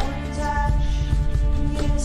One touch, you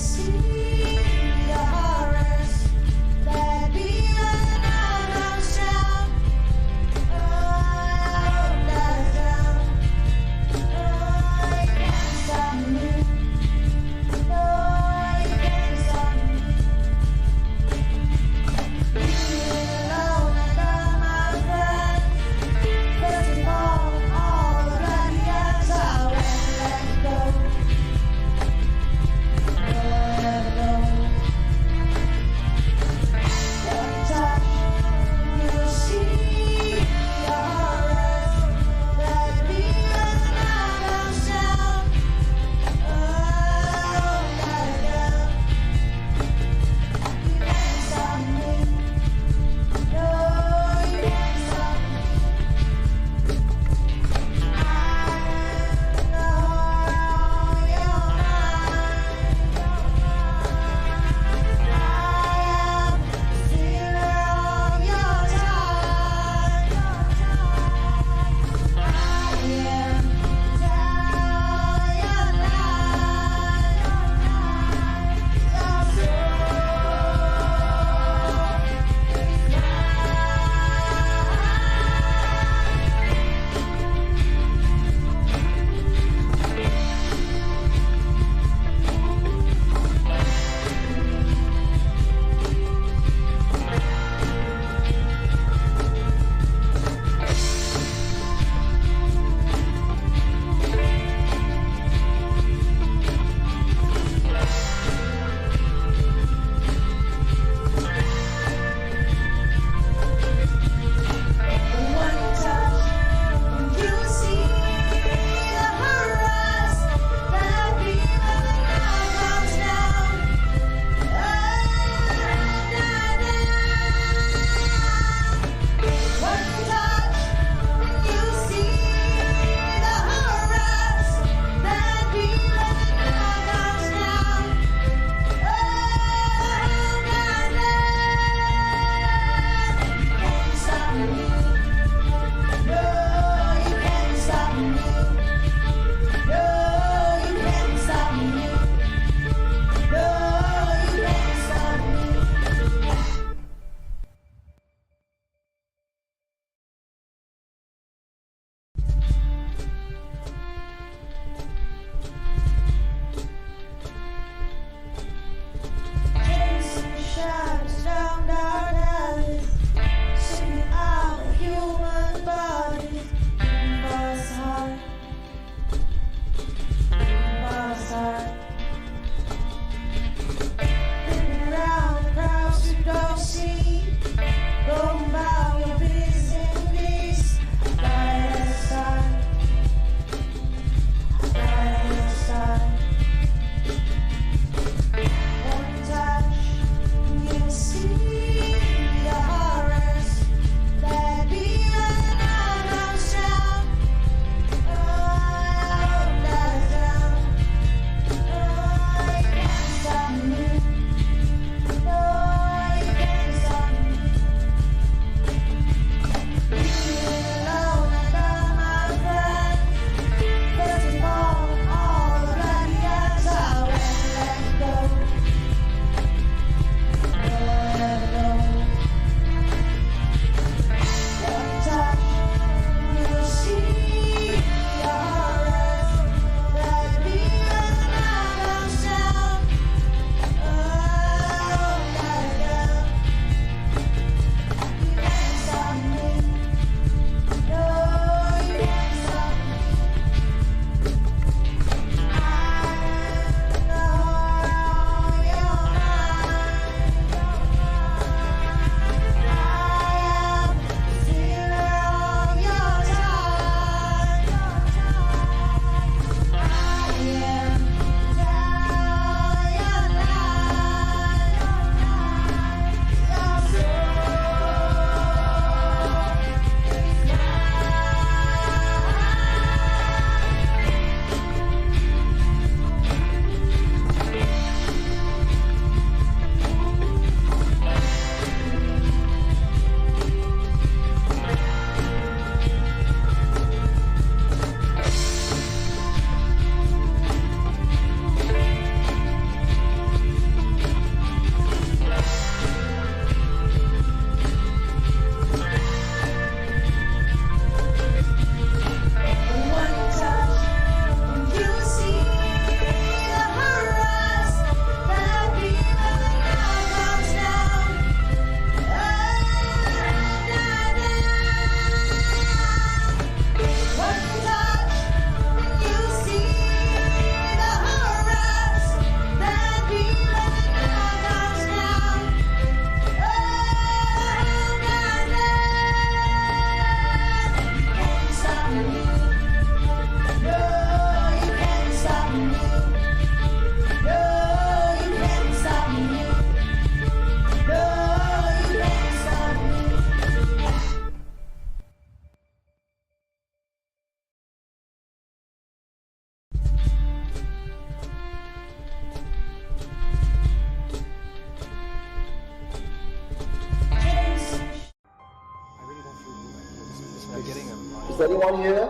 anyone here?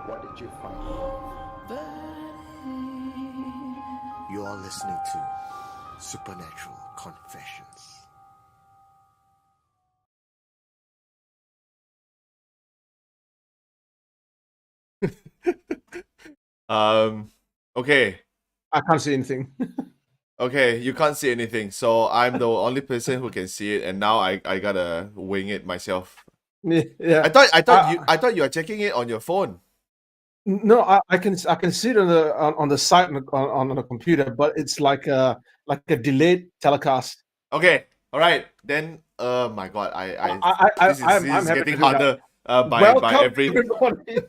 What did you find? You are listening to Supernatural Confessions. Okay. I can't see anything. Okay, you can't see anything, so I'm the only person who can see it, and now I gotta wing it myself. Yeah. I thought you are checking it on your phone. No, I can see it on the site on the computer, but it's like a delayed telecast. Okay, all right. Then, my God, this I'm is happy getting to do that. harder. By Welcome every. everybody.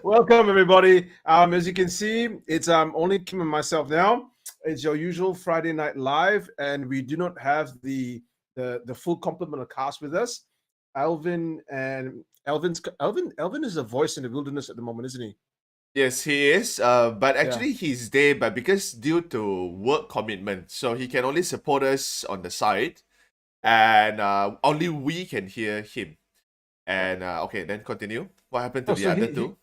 Welcome everybody. As you can see, it's only Kim and myself now. It's your usual Friday night live, and we do not have the full complement of cast with us. Elvin is a voice in the wilderness at the moment, isn't he? Yes, he is. But actually, he's there, but because due to work commitment, so he can only support us on the side, and only we can hear him. And okay, then continue. What happened to the other two?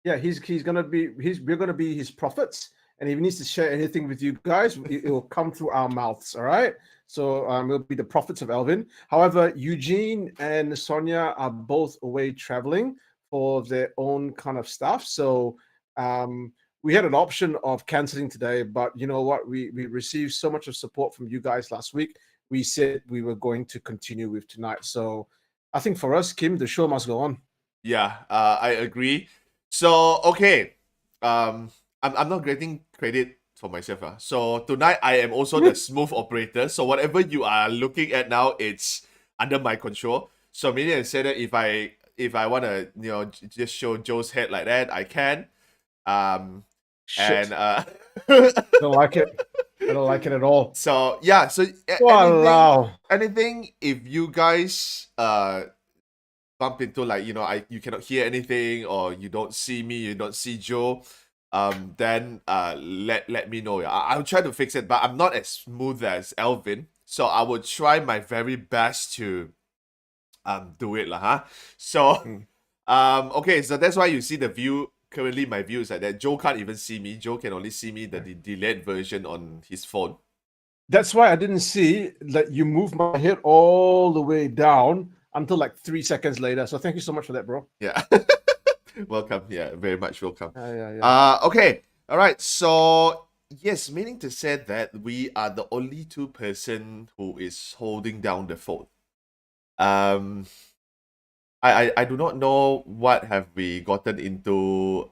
We're gonna be his prophets, and if he needs to share anything with you guys, it will come through our mouths. All right. So we'll be the prophets of Elvin. However, Eugene and Sonia are both away traveling for their own kind of stuff. So we had an option of canceling today, but you know what? We received so much of support from you guys last week. We said we were going to continue with tonight. So I think for us, Kim, the show must go on. Yeah, I agree. So okay, I'm not getting credit for myself. So tonight I am also the smooth operator. So whatever you are looking at now, it's under my control. So meaning to say that if I wanna just show Joe's head like that, I can. Shit. And I don't like it. I don't like it at all. So yeah, so anything if you guys bump into like you cannot hear anything, or you don't see me, you don't see Joe, then let me know. I'll try to fix it, but I'm not as smooth as Elvin, so I will try my very best to do it lah. So okay, so that's why you see the view. Currently my view is like that. Joe can't even see me. Joe can only see me the delayed version on his phone. That's why I didn't see that you moved my head all the way down until like 3 seconds later. So thank you so much for that, bro. Yeah. Welcome. Yeah, very much welcome. Yeah. Okay. All right. So yes, meaning to say that we are the only two person who is holding down the phone. I do not know what have we gotten into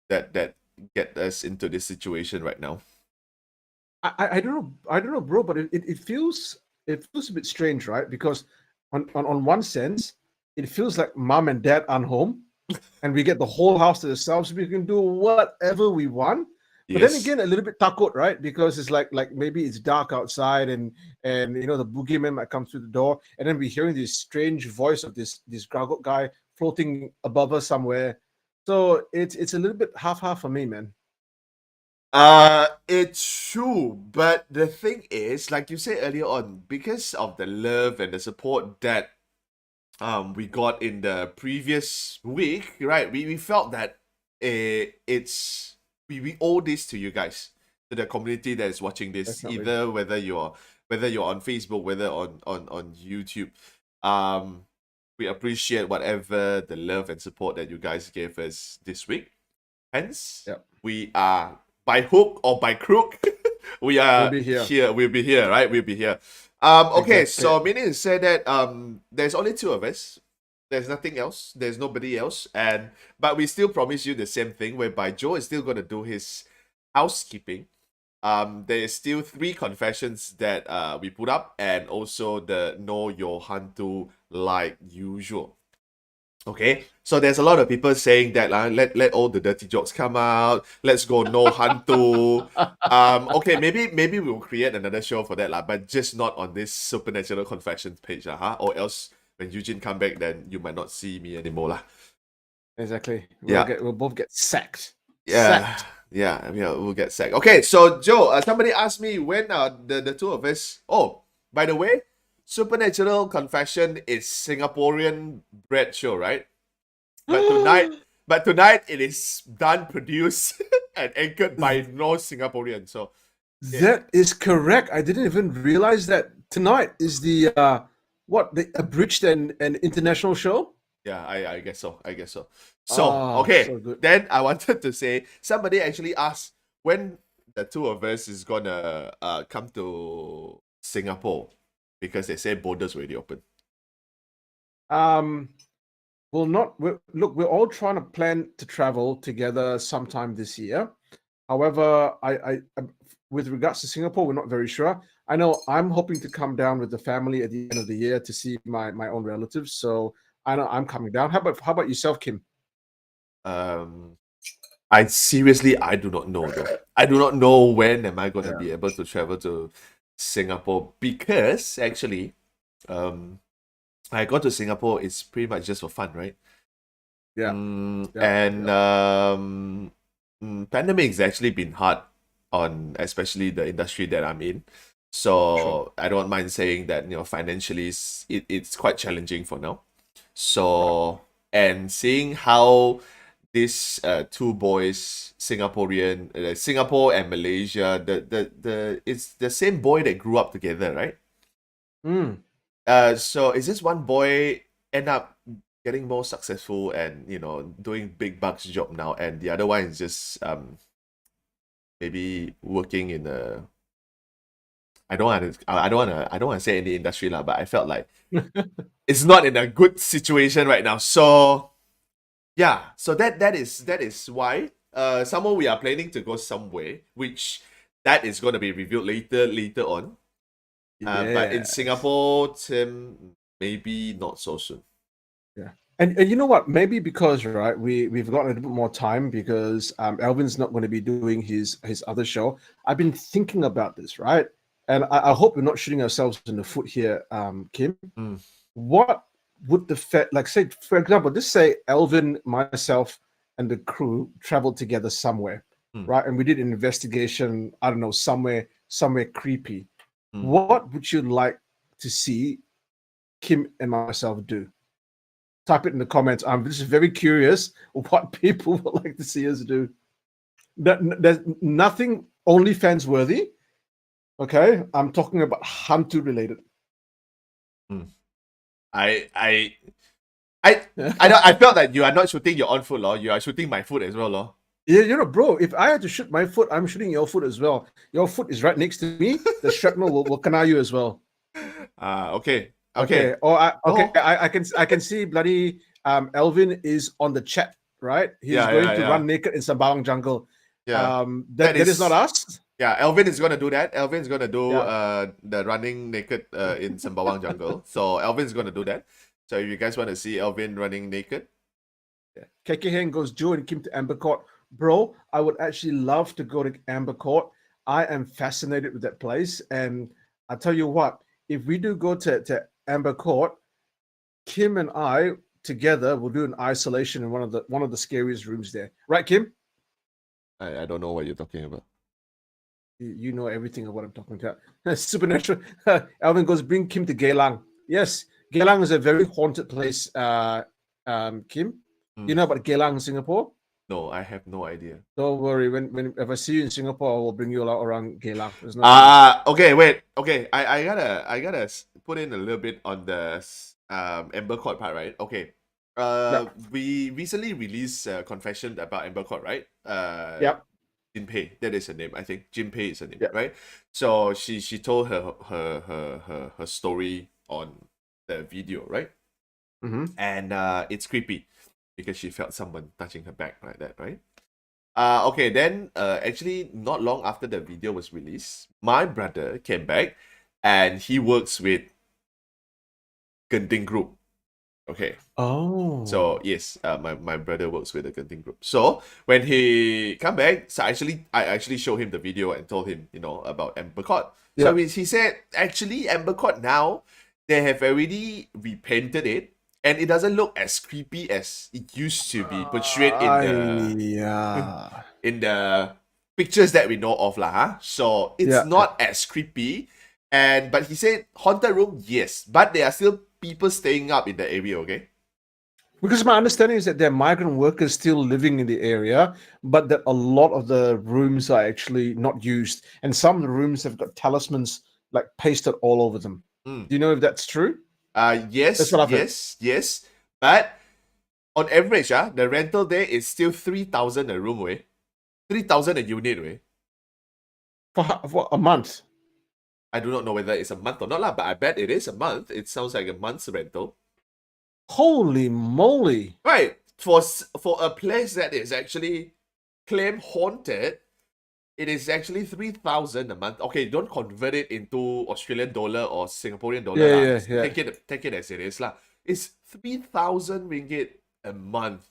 that get us into this situation right now. I don't know, bro, but it feels a bit strange, right? Because on one sense, it feels like mom and dad aren't home, and we get the whole house to ourselves. We can do whatever we want. But then again, a little bit takut, right? Because it's like maybe it's dark outside, and the boogeyman might come through the door, and then we're hearing this strange voice of this gargoyle guy floating above us somewhere. So it's a little bit half for me, man. It's true, but the thing is, like you said earlier on, because of the love and the support that we got in the previous week, right? We felt that we owe this to you guys, to the community that is watching this. Definitely. Either whether you're on Facebook, whether on YouTube. We appreciate whatever the love and support that you guys gave us this week. Hence, we are, by hook or by crook, we'll be here. We'll be here, right? We'll be here. Okay, exactly. So meaning to say that there's only two of us. There's nothing else. There's nobody else. But we still promise you the same thing, whereby Joe is still gonna do his housekeeping. There is still 3 confessions that we put up, and also the Know Your Hantu like usual. Okay, so there's a lot of people saying that let all the dirty jokes come out. Let's go no hantu. Okay, maybe we'll create another show for that but just not on this Supernatural Confessions page or else when Eugene come back, then you might not see me anymore Exactly. We'll both get sacked. Sacked. Yeah, we'll get sacked. Okay, so Joe, somebody asked me when the two of us. Oh, by the way, Supernatural Confession is Singaporean bred show, right? But tonight it is done, produced, and anchored by no Singaporean. So That is correct. I didn't even realize that tonight is the the abridged and international show. yeah, I guess so. I guess so. So okay, So good. then I wanted to say somebody actually asked when the two of us is gonna come to Singapore because they say borders already open. Well, not look. We're all trying to plan to travel together sometime this year. However, with regards to Singapore, we're not very sure. I know I'm hoping to come down with the family at the end of the year to see my own relatives. So I know I'm coming down. How about yourself, Kim? I seriously, I do not know though. I do not know when am I gonna be able to travel to Singapore because actually, I go to Singapore. It's pretty much just for fun, right? Yeah. And pandemic's actually been hard on especially the industry that I'm in. So Sure. I don't mind saying that financially it's quite challenging for now. So and seeing how these two boys, Singaporean, Singapore and Malaysia, the it's the same boy that grew up together, right? Mm. So is this one boy end up getting more successful and doing big bucks job now, and the other one is just maybe working in a I don't want to say any industry lah, but I felt like it's not in a good situation right now. So yeah, so that is why somehow we are planning to go somewhere, which that is going to be revealed later on. But in Yes. Singapore, Tim, maybe not so soon. Yeah. And you know what? Maybe because we've got a little bit more time because Alvin's not going to be doing his other show. I've been thinking about this, right? And I hope we're not shooting ourselves in the foot here, Kim. What would like say, for example, just say Alvin, myself, and the crew traveled together somewhere, right? And we did an investigation, I don't know, somewhere creepy. What would you like to see Kim and myself do? Type it in the comments. I'm just very curious what people would like to see us do. There's nothing OnlyFans worthy. Okay, I'm talking about Hantu related. I I felt that you are not shooting your own foot, lor. You are shooting my foot as well, lor. Yeah, bro. If I had to shoot my foot, I'm shooting your foot as well. Your foot is right next to me. The shrapnel will connect you as well. Okay. I can see bloody Elvin is on the chat, right? He's going to run naked in Sembawang jungle. Yeah. That is not us. Yeah, Elvin is gonna do that. Elvin's gonna do the running naked in Sembawang jungle. So Elvin's gonna do that. So if you guys want to see Elvin running naked, KK Heng goes Joe and Kim to Amber Court. Bro, I would actually love to go to Amber Court. I am fascinated with that place. And I tell you what, if we do go to Amber Court, Kim and I together will do an isolation in one of the scariest rooms there. Right, Kim? I don't know what you're talking about. You know everything of what I'm talking about. Supernatural. Alvin goes, bring Kim to Geylang. Yes, Geylang is a very haunted place, Kim. You know about Geylang in Singapore? No, I have no idea. Don't worry. If I see you in Singapore, I will bring you around Geylang. Okay, wait. Okay, I gotta put in a little bit on the Amber Court part, right? Okay. We recently released a confession about Amber Court, right? Yep. Eugene Tay, that is her name. I think Eugene Tay is her name, right? So she told her story on the video, right? And it's creepy because she felt someone touching her back like that, right? Okay, then actually not long after the video was released, my brother came back and he works with Genting Group. Okay. Oh. So yes, my brother works with the Genting Group. So when he come back, so I actually showed him the video and told him, about Amber Court. So he said, actually Amber Court now, they have already repainted it and it doesn't look as creepy as it used to be portrayed in the pictures that we know of lah. Huh? So it's not as creepy. But he said haunted room, yes, but there are still people staying up in the area, okay? Because my understanding is that there are migrant workers still living in the area, but that a lot of the rooms are actually not used, and some of the rooms have got talismans like pasted all over them. Mm. Do you know if that's true? Yes, That's what I've heard. yes. But on average, the rental there is still 3,000 a room, way. 3,000 a unit, way. For a month. I do not know whether it's a month or not, lah, but I bet it is a month. It sounds like a month's rental. Holy moly! Right. For a place that is actually claimed haunted, it is actually 3,000 a month. Okay, don't convert it into Australian dollar or Singaporean dollar. Yeah, lah. yeah. Take it as it is. Lah. It's 3,000 ringgit a month.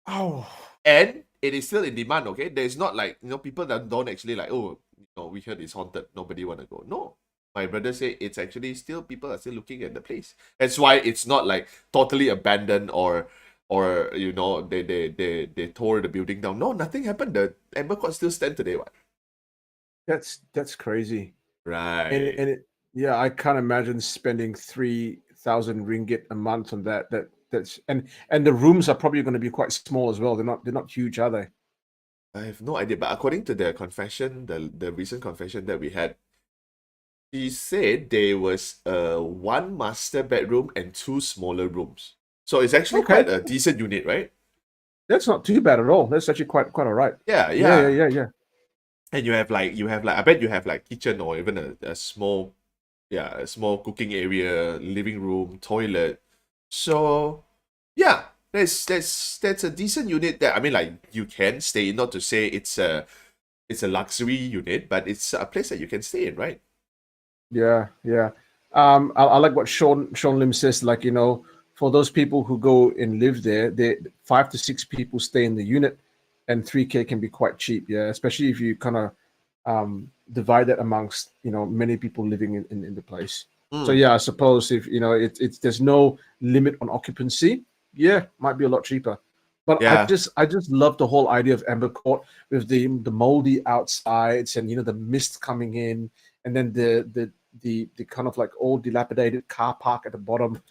Oh, And it is still in demand, okay? There's not like, people that don't actually like, oh, we heard it's haunted. Nobody want to go. No. My brother said it's actually still, people are still looking at the place. That's why it's not like totally abandoned or they tore the building down. No, nothing happened. The Amber Court still stand today. What? that's crazy. Right. Yeah, I can't imagine spending 3,000 ringgit a month on that. That's and the rooms are probably going to be quite small as well. They're not huge, are they? I have no idea, but according to the confession, the recent confession that we had, she said there was one master bedroom and two smaller rooms. So it's actually Okay. quite a decent unit, right? That's not too bad at all. That's actually quite all right. Yeah. Yeah. And you have like I bet you have like kitchen or even a small cooking area, living room, toilet. So yeah, that's a decent unit that, I mean, like, you can stay in. Not to say it's a luxury unit, but it's a place that you can stay in, right? Yeah. I like what Sean Lim says. Like, for those people who go and live there, 5 to 6 people stay in the unit, and 3K can be quite cheap. Yeah, especially if you kind of divide that amongst many people living in the place. So yeah, I suppose if it's there's no limit on occupancy, yeah, might be a lot cheaper. But Yeah. I just love the whole idea of Amber Court with the moldy outsides and the mist coming in, and then the kind of like old dilapidated car park at the bottom.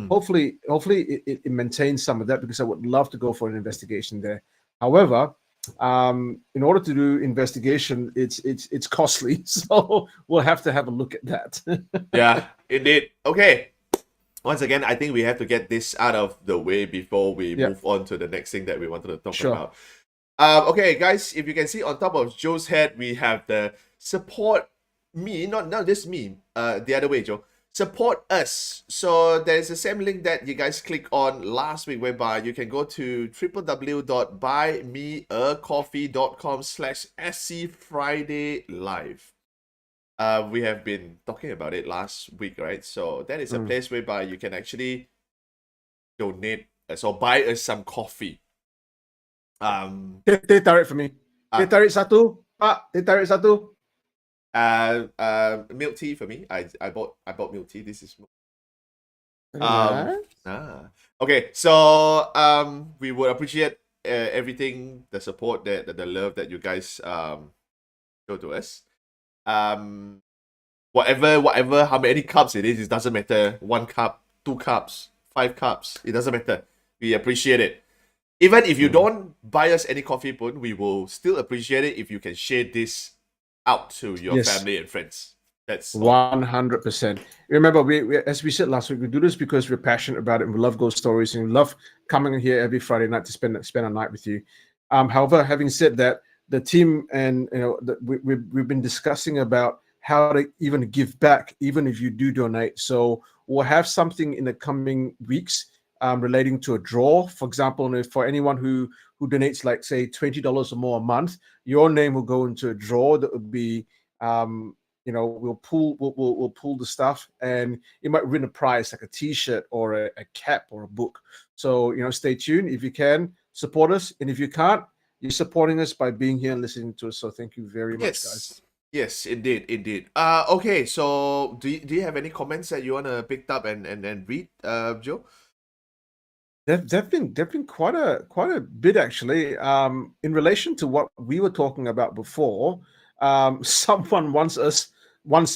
Hopefully it maintains some of that, because I would love to go for an investigation there. However, in order to do investigation, it's costly, so we'll have to have a look at that. Yeah, indeed. Okay. Once again, I think we have to get this out of the way before we move on to the next thing that we wanted to talk about. Okay, guys, if you can see on top of Joe's head, we have the support me, not just me, the other way, Joe. Support us. So there's the same link that you guys clicked on last week, whereby you can go to www.buymeacoffee.com/scfridaylive. We have been talking about it last week, right? So that is a place whereby you can actually donate us or buy us some coffee. Teh tarik for me. Teh tarik satu, Pak. Teh tarik satu. Milk tea for me. I bought milk tea. This is okay. So we would appreciate everything, the support, the love that you guys show to us. Whatever, how many cups it is, it doesn't matter. 1 cup, 2 cups, 5 cups, it doesn't matter. We appreciate it. Even if you don't buy us any coffee, Poon, we will still appreciate it if you can share this out to your family and friends. That's 100%. Remember, we as we said last week, we do this because we're passionate about it and we love ghost stories and we love coming in here every Friday night to spend a night with you. However, having said that, the team and we've been discussing about how to even give back, even if you do donate. So we'll have something in the coming weeks relating to a draw. For example, for anyone who donates, like, say, $20 or more a month, your name will go into a draw that would be we'll pull the stuff, and you might win a prize like a t-shirt or a cap or a book. So stay tuned. If you can, support us, and if you can't, you're supporting us by being here and listening to us. So thank you very much, guys. Yes, indeed. Okay, so do you have any comments that you want to pick up and read, Joe? There've been quite a bit, actually. In relation to what we were talking about before, someone wants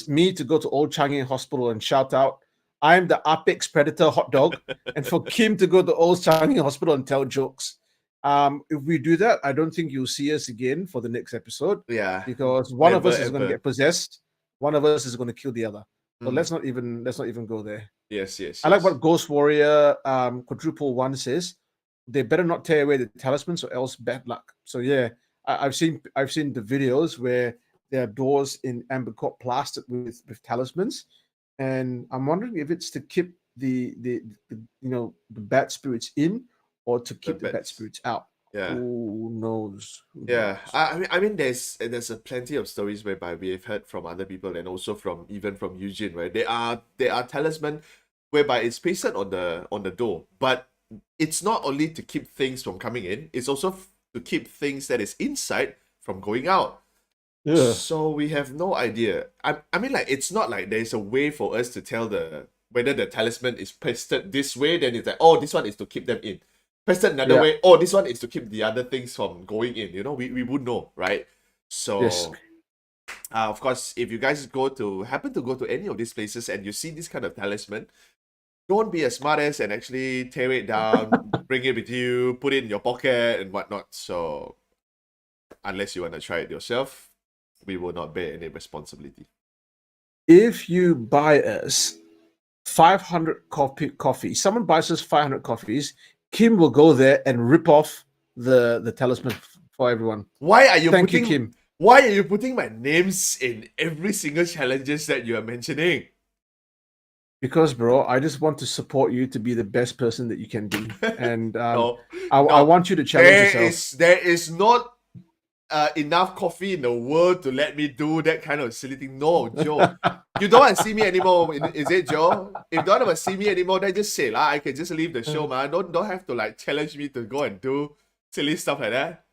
me to go to Old Changi Hospital and shout out I'm the apex predator hot dog, and for Kim to go to Old Changi Hospital and tell jokes. If we do that, I don't think you'll see us again for the next episode Yeah. because one of us Never is going to ever. get possessed, one of us is going to kill the other. So Mm. let's not even go there. Yes, yes. I like yes. what Ghost Warrior quadruple one says. They better not tear away the talismans or else bad luck. So yeah, I've seen the videos where there are doors in Amber Court plastered with talismans, and I'm wondering if it's to keep the the bad spirits in or to keep the bad bats. spirits out. Yeah. Who knows? Who Yeah, knows? I mean, there's a plenty of stories whereby we've heard from other people and also even from Eugene, right? There are talisman whereby it's pasted on the door, but it's not only to keep things from coming in; it's also to keep things that is inside from going out. Yeah. So we have no idea. I mean, like, it's not like there's a way for us to tell whether the talisman is pasted this way, then it's like, oh, this one is to keep them in. Pasted another Yeah. way, oh, this one is to keep the other things from going in. You know, we would know, right? So, Yes. of course, if you guys happen to go to any of these places and you see this kind of talisman, don't be a smartass and actually tear it down, bring it with you, put it in your pocket and whatnot. So, unless you want to try it yourself, we will not bear any responsibility. If you buy us 500 coffee, someone buys us 500 coffees, Kim will go there and rip off the talisman for everyone. Why are you Thank putting you, Kim. Why are you putting my names in every single challenges that you are mentioning? Because, bro, I just want to support you to be the best person that you can be, and No, I want you to challenge yourself. There is not enough coffee in the world to let me do that kind of silly thing. No, Joe. You don't want to see me anymore, is it, Joe? If you don't want to see me anymore, then just say I can just leave the show, man. Don't have to like challenge me to go and do silly stuff like that.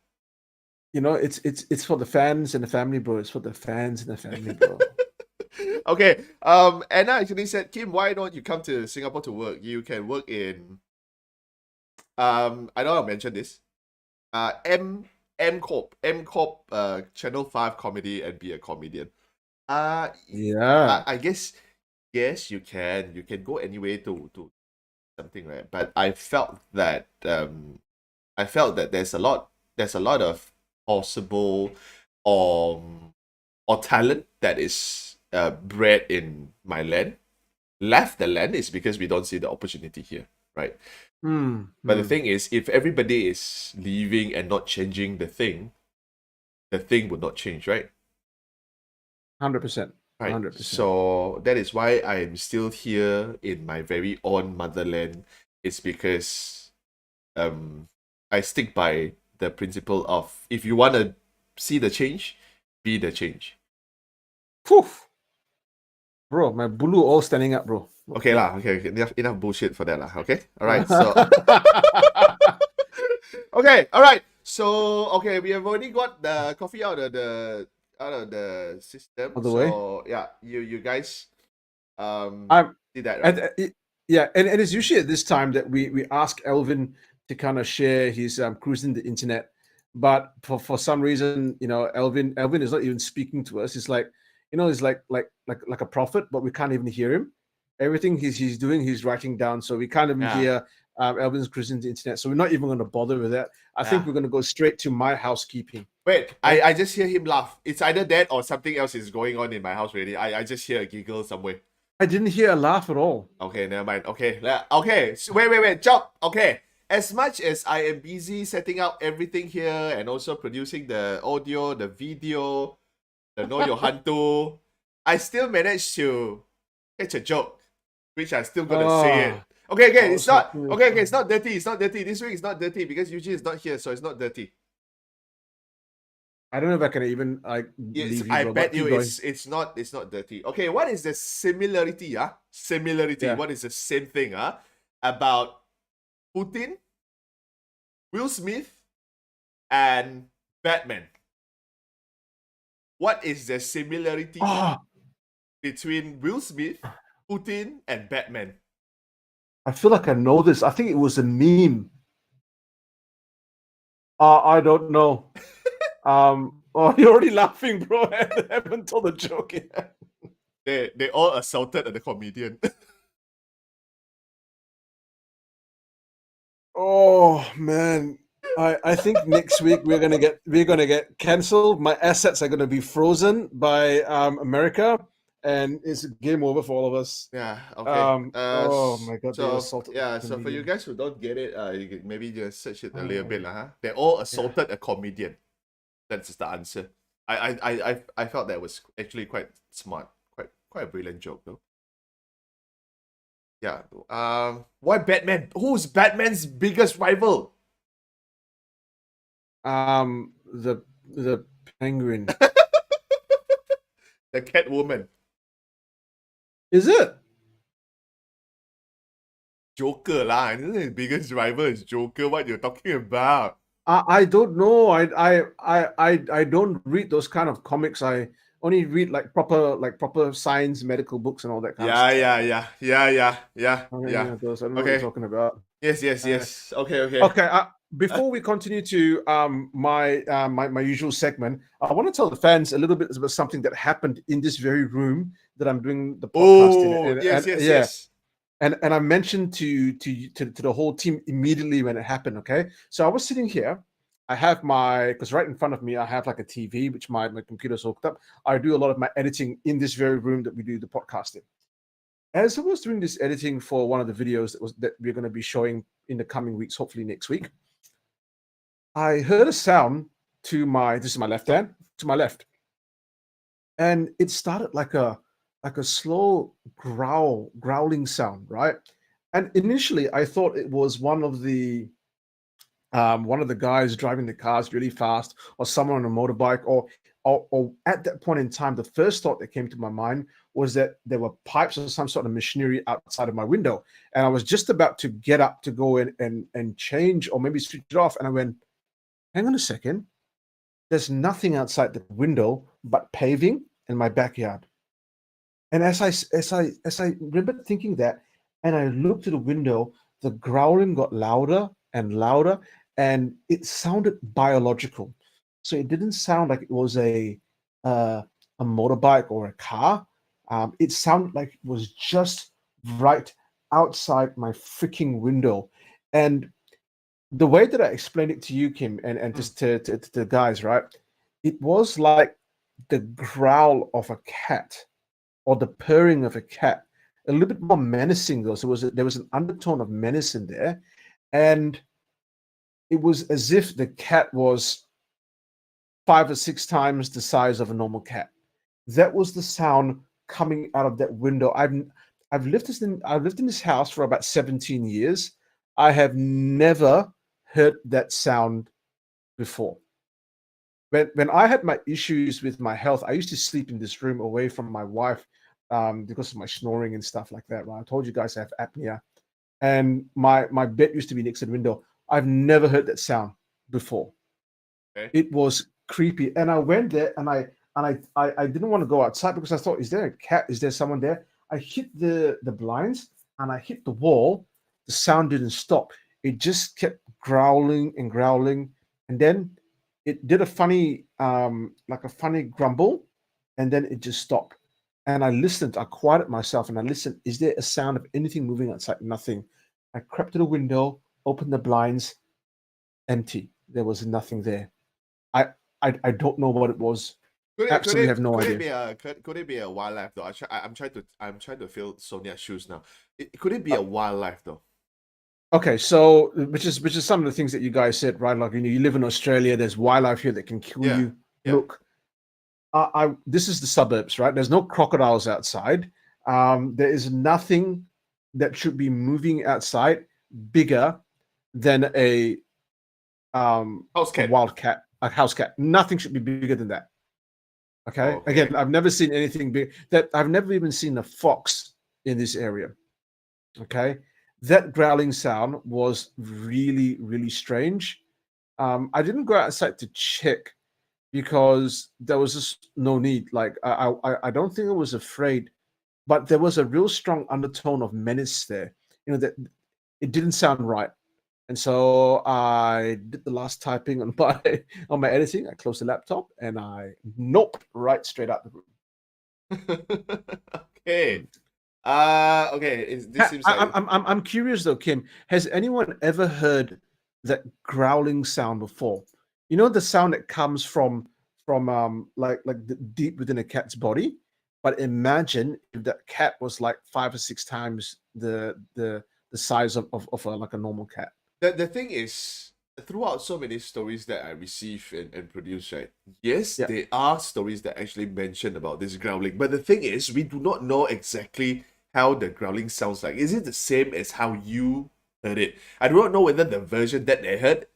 You know, it's for the fans and the family, bro. It's for the fans and the family, bro. Okay. Anna actually said, Kim, why don't you come to Singapore to work? You can work in I know I mentioned this. M Corp, Channel 5 comedy and be a comedian. Yeah. I guess yes, you can. You can go anyway to something, right? But I felt that there's a lot of possible or talent that is bred in my land. Left the land is because we don't see the opportunity here, right? But the thing is, if everybody is leaving and not changing the thing would not change, right? 100%. Right. 100%. So that is why I am still here in my very own motherland. It's because I stick by the principle of if you want to see the change, be the change. Whew. Bro, my bulu all standing up, bro. Okay lah. Okay. Enough bullshit for that lah. Okay. All right. So okay. All right. So okay, we have already got the coffee out of the system. Out of the way. So yeah, you guys see that, right? And it's usually at this time that we ask Elvin to kind of share his cruising the internet, but for some reason, you know, Elvin is not even speaking to us. It's like, you know, it's like a prophet, but we can't even hear him. Everything he's doing, he's writing down, so we can't even hear Elvin's cruising the internet. So we're not even going to bother with that. I think we're going to go straight to my housekeeping. Wait, I just hear him laugh. It's either that or something else is going on in my house already. I just hear a giggle somewhere. I didn't hear a laugh at all. Okay, never mind. Okay. So wait. Job. Okay. As much as I am busy setting up everything here and also producing the audio, the video, the Know Your Hantu, I still managed to catch a joke, which I'm still gonna say it. Okay. It's not okay. It's not dirty. It's not dirty. This week is not dirty because Eugene is not here, so it's not dirty. I don't know if I can even Yes, I bet you it's not dirty. Okay, what is the similarity? Similarity. Yeah. What is the same thing? About Putin, Will Smith, and Batman. What is the similarity between Will Smith, Putin, and Batman? I feel like I know this. I think it was a meme. I don't know. You're already laughing, bro. I haven't told the joke yet. They all assaulted the comedian. Oh man, I think next week we're gonna get cancelled. My assets are gonna be frozen by America, and it's game over for all of us. Yeah. Okay. Oh my god, they So assaulted yeah. a So for you comedian. guys who don't get it, you can maybe just search it a little bit, Oh, huh? They all assaulted a comedian. That's just the answer. I felt that was actually quite smart, quite a brilliant joke though. Yeah. Why Batman? Who's Batman's biggest rival? the penguin. The Catwoman. Is it? Joker lah. Isn't his biggest rival is Joker? What you're talking about? I don't know. I don't read those kind of comics. I only read like proper science, medical books, and all that kind of stuff. Yeah. Those, I don't know what you're Okay. talking about. Yes. Okay. Okay. Before we continue to my usual segment, I want to tell the fans a little bit about something that happened in this very room that I'm doing the podcast in. Oh, yes. And I mentioned to the whole team immediately when it happened. Okay, so I was sitting here. I have because right in front of me I have like a TV which my computer's hooked up. I do a lot of my editing in this very room that we do the podcast in. As I was doing this editing for one of the videos that we're going to be showing in the coming weeks, hopefully next week, I heard a sound this is my left hand, to my left, and it started like a slow growling sound, right? And initially I thought it was one of the guys driving the cars really fast, or someone on a motorbike, or at that point in time, the first thought that came to my mind was that there were pipes or some sort of machinery outside of my window, and I was just about to get up to go in and change or maybe switch it off, and I went, hang on a second, there's nothing outside the window but paving in my backyard. And as I remember thinking that, and I looked to the window, the growling got louder and louder, and it sounded biological. So it didn't sound like it was a motorbike or a car. It sounded like it was just right outside my freaking window. And the way that I explained it to you, Kim, and just to the guys, right? It was like the growl of a cat or the purring of a cat, a little bit more menacing though. So there was an undertone of menace in there, and it was as if the cat was 5 or 6 times the size of a normal cat. That was the sound coming out of that window. I've lived in this house for about 17 years. I have never heard that sound before. When I had my issues with my health, I used to sleep in this room away from my wife because of my snoring and stuff like that. Right? I told you guys I have apnea, and my bed used to be next to the window. I've never heard that sound before. Okay. It was creepy, and I went there, and I didn't want to go outside because I thought, is there a cat? Is there someone there? I hit the blinds and I hit the wall. The sound didn't stop. It just kept growling and growling, and then it did a funny like a funny grumble, and then it just stopped. And I listened. I quieted myself and I listened. Is there a sound of anything moving outside? Nothing. I crept to the window, opened the blinds, empty. There was nothing there. I don't know what it was. Absolutely have no idea. Could it be a wildlife though? I'm trying to feel Sonia's shoes now. Could it be a wildlife though? Okay, so which is some of the things that you guys said, right? Like, you live in Australia. There's wildlife here that can kill you. Yeah. Look, this is the suburbs, right? There's no crocodiles outside. There is nothing that should be moving outside bigger than a House cat. a wild cat, a house cat. Nothing should be bigger than that. Okay. Okay. Again, I've never seen anything big. That I've never even seen a fox in this area. Okay. That growling sound was really, really strange. I didn't go outside to check because there was just no need. Like, I don't think I was afraid, but there was a real strong undertone of menace there. That it didn't sound right. And so I did the last typing on my editing. I closed the laptop and I right straight out the room. Okay. Okay. This seems like I'm curious though, Kim. Has anyone ever heard that growling sound before? You know the sound that comes from like deep within a cat's body. But imagine if that cat was like 5 or 6 times the size of like a normal cat. the thing is, throughout so many stories that I receive and produce, right? Yes, Yeah. there are stories that actually mention about this growling, but the thing is, we do not know exactly how the growling sounds like. Is it the same as how you heard it? I do not know whether the version that they heard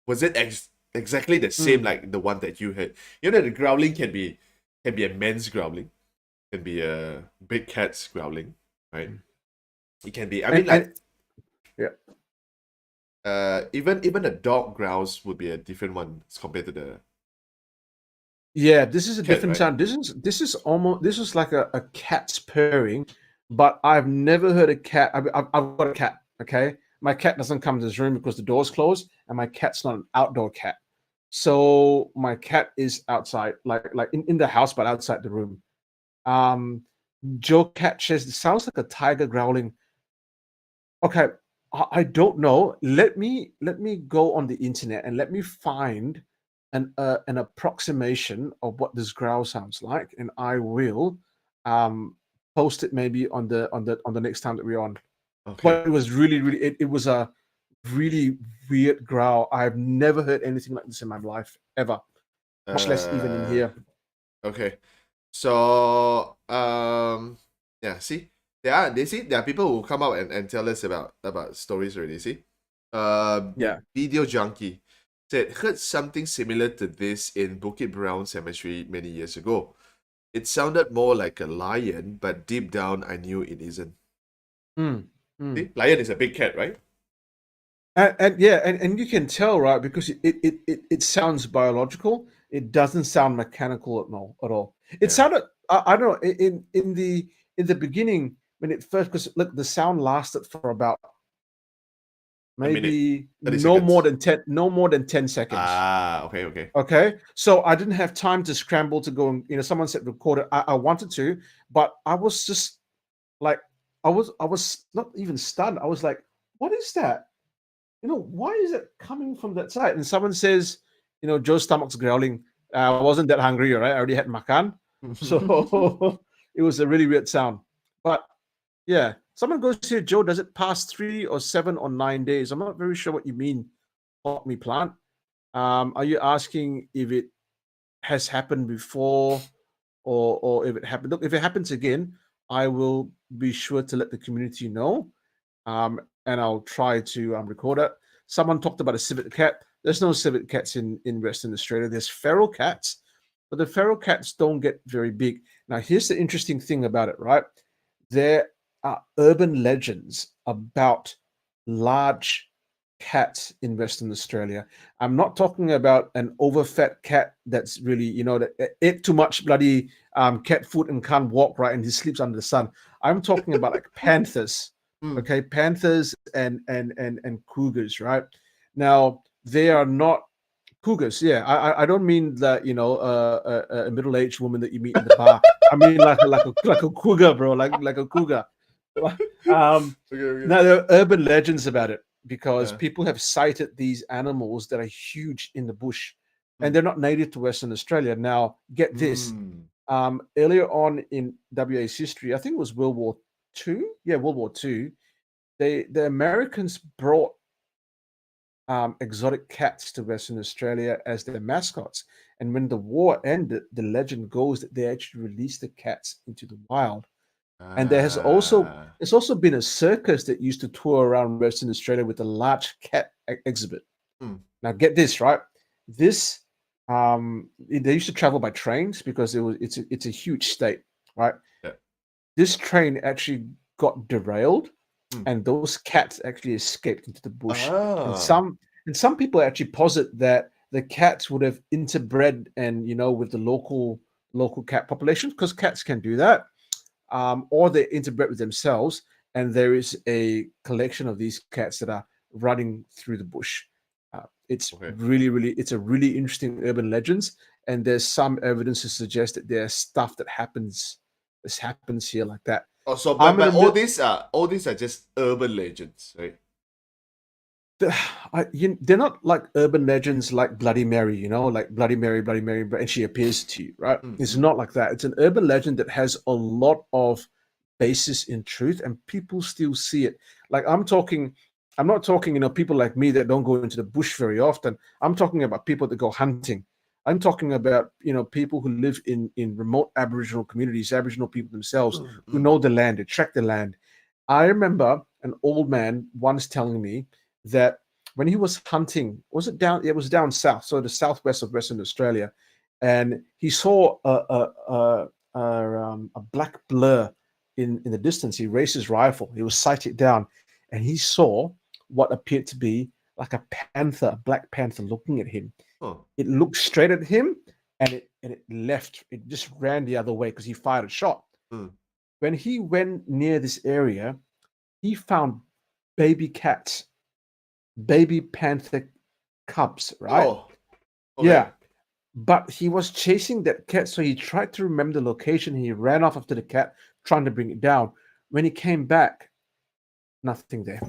was it exactly the same like the one that you heard. You know, the growling can be a man's growling, can be a big cat's growling, right? It can be. I mean, like yeah. even a dog growls would be a different one as compared to the Yeah, this is a cat, different right? sound. This is like a cat's purring, but I've never heard a cat. I've got a cat. Okay, my cat doesn't come to this room because the door's closed, and my cat's not an outdoor cat. So my cat is outside, like in the house, but outside the room. Um, Joe Cat says it sounds like a tiger growling. Okay, I don't know. Let me go on the internet and let me find an approximation of what this growl sounds like, and I will post it maybe on the next time that we're on. Okay. But it was it was a really weird growl. I've never heard anything like this in my life ever, much less even in Uh, here. okay. So yeah, see, there are people who come out and tell us about stories already, see? Yeah. Video Junkie said heard something similar to this in Bukit Brown Cemetery many years ago. It sounded more like a lion, but deep down I knew it isn't. Mm, mm. See? Lion is a big cat, right? And yeah, and you can tell, right? Because it sounds biological. It doesn't sound mechanical at all. It Yeah. sounded I don't know in the beginning when it first, because look, the sound lasted for about A minute, maybe 30 seconds. no more than 10 seconds. Ah, okay, okay. Okay, so I didn't have time to scramble to go and someone said record it. I wanted to, but I was just like I was not even stunned. I was like, what is that? Why is it coming from that side? And someone says, Joe's stomach's growling. I wasn't that hungry, right? I already had makan. So it was a really weird sound. But yeah, someone goes here, Joe, does it pass 3 or 7 or 9 days? I'm not very sure what you mean, help me plant. Are you asking if it has happened before or if it happened? Look, if it happens again, I will be sure to let the community know. And I'll try to record it. Someone talked about a civet cat. There's no civet cats in Western Australia. There's feral cats, but the feral cats don't get very big. Now, here's the interesting thing about it, right? There are urban legends about large cats in Western Australia. I'm not talking about an overfed cat that's really, that ate too much bloody cat food and can't walk right and he sleeps under the sun. I'm talking about like panthers. Okay, panthers and cougars, right? Now they are not cougars. Yeah, I don't mean that a middle-aged woman that you meet in the bar. I mean like a cougar, bro, like a cougar. Okay. Now there are urban legends about it because Yeah. people have cited these animals that are huge in the bush, and they're not native to Western Australia. Now, get this. Earlier on in WA's history, I think it was World War Two. Yeah, World War Two. The Americans brought exotic cats to Western Australia as their mascots. And when the war ended, the legend goes that they actually released the cats into the wild. And there's also been a circus that used to tour around Western Australia with a large cat exhibit. Now get this, right? This they used to travel by trains because it's a huge state, right? Yeah. This train actually got derailed and those cats actually escaped into the bush. And some people actually posit that the cats would have interbred and with the local cat population, because cats can do that, or they interbred with themselves, and there is a collection of these cats that are running through the bush. It's it's a really interesting urban legends, and there's some evidence to suggest that there's stuff that happens here like that. Oh, so I'm but in the all these are just urban legends, right? they're not like urban legends like Bloody Mary, like Bloody Mary, and she appears to you, right? It's Mm-hmm. not like that. It's an urban legend that has a lot of basis in truth, and people still see it. Like I'm not talking, people like me that don't go into the bush very often. I'm talking about people that go hunting. I'm talking about, people who live in remote Aboriginal communities, Aboriginal people themselves, who Mm-hmm. know the land, they track the land. I remember an old man once telling me that when he was hunting, was it down? It was down south, so the southwest of Western Australia, and he saw a black blur in the distance. He raised his rifle. He was sighted down, and he saw what appeared to be like a panther, a black panther, looking at him. Oh. It looked straight at him, and it left. It just ran the other way because he fired a shot. Mm. When he went near this area, he found baby cats, baby panther cubs, right? Oh, okay. Yeah. But he was chasing that cat, so he tried to remember the location. He ran off after the cat, trying to bring it down. When he came back, nothing there.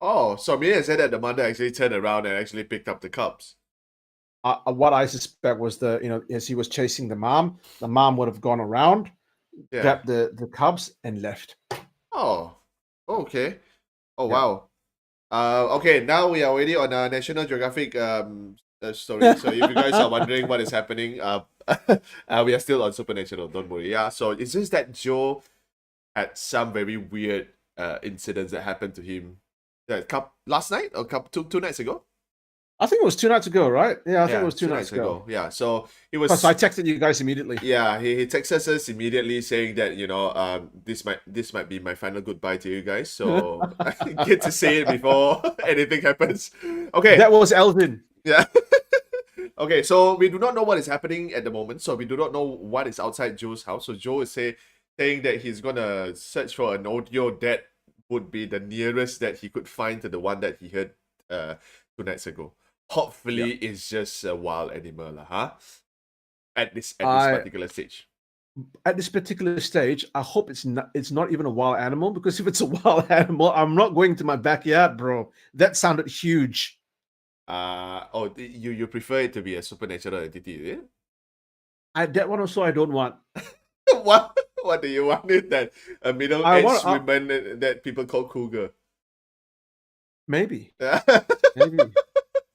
Oh, so meaning to say that the mother actually turned around and actually picked up the cubs. What I suspect was as he was chasing the mom would have gone around, Yeah. grabbed the cubs, and left. Oh, okay. Oh, Yeah. wow. Okay, now we are already on a National Geographic story. So if you guys are wondering what is happening, we are still on Supernatural. Don't worry. Yeah. So it's just that Joe had some very weird incidents that happened to him. Last night or two nights ago. I think it was 2 nights ago, right? Yeah, I think it was two nights ago. Yeah. So it was. Because I texted you guys immediately. Yeah, he texted us immediately saying that this might be my final goodbye to you guys. So I get to say it before anything happens. Okay. That was Elvin. Yeah. Okay, so we do not know what is happening at the moment. So we do not know what is outside Joe's house. So Joe is saying that he's gonna search for an audio that would be the nearest that he could find to the one that he heard 2 nights ago. Hopefully, it's just a wild animal, huh? At this particular stage. At this particular stage, I hope it's not even a wild animal, because if it's a wild animal, I'm not going to my backyard, bro. That sounded huge. You prefer it to be a supernatural entity, is it? That one also I don't want. What do you want? It that a middle-aged woman that people call cougar? Maybe.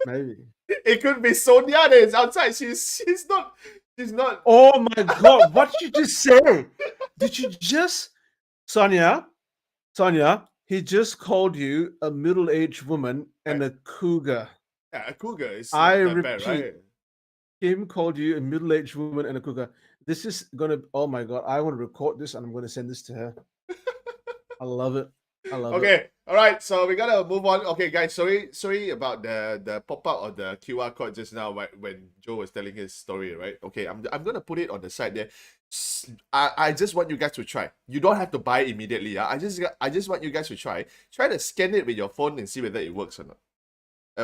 Maybe. It could be Sonia that is outside. She's not. Oh my god, what did you just say? Did you just Sonia, he just called you a middle-aged woman and a cougar. Yeah, a cougar is I not repeat, bad, right? him called you a middle-aged woman and a cougar. This is gonna, oh my god, I want to record this and I'm gonna send this to her. I love it. Okay, all right. So we gotta move on. Okay, guys, sorry about the pop out of the QR code just now when Joe was telling his story, right? Okay, I'm gonna put it on the side there. I just want you guys to try. You don't have to buy immediately. I just want you guys to try to scan it with your phone and see whether it works or not.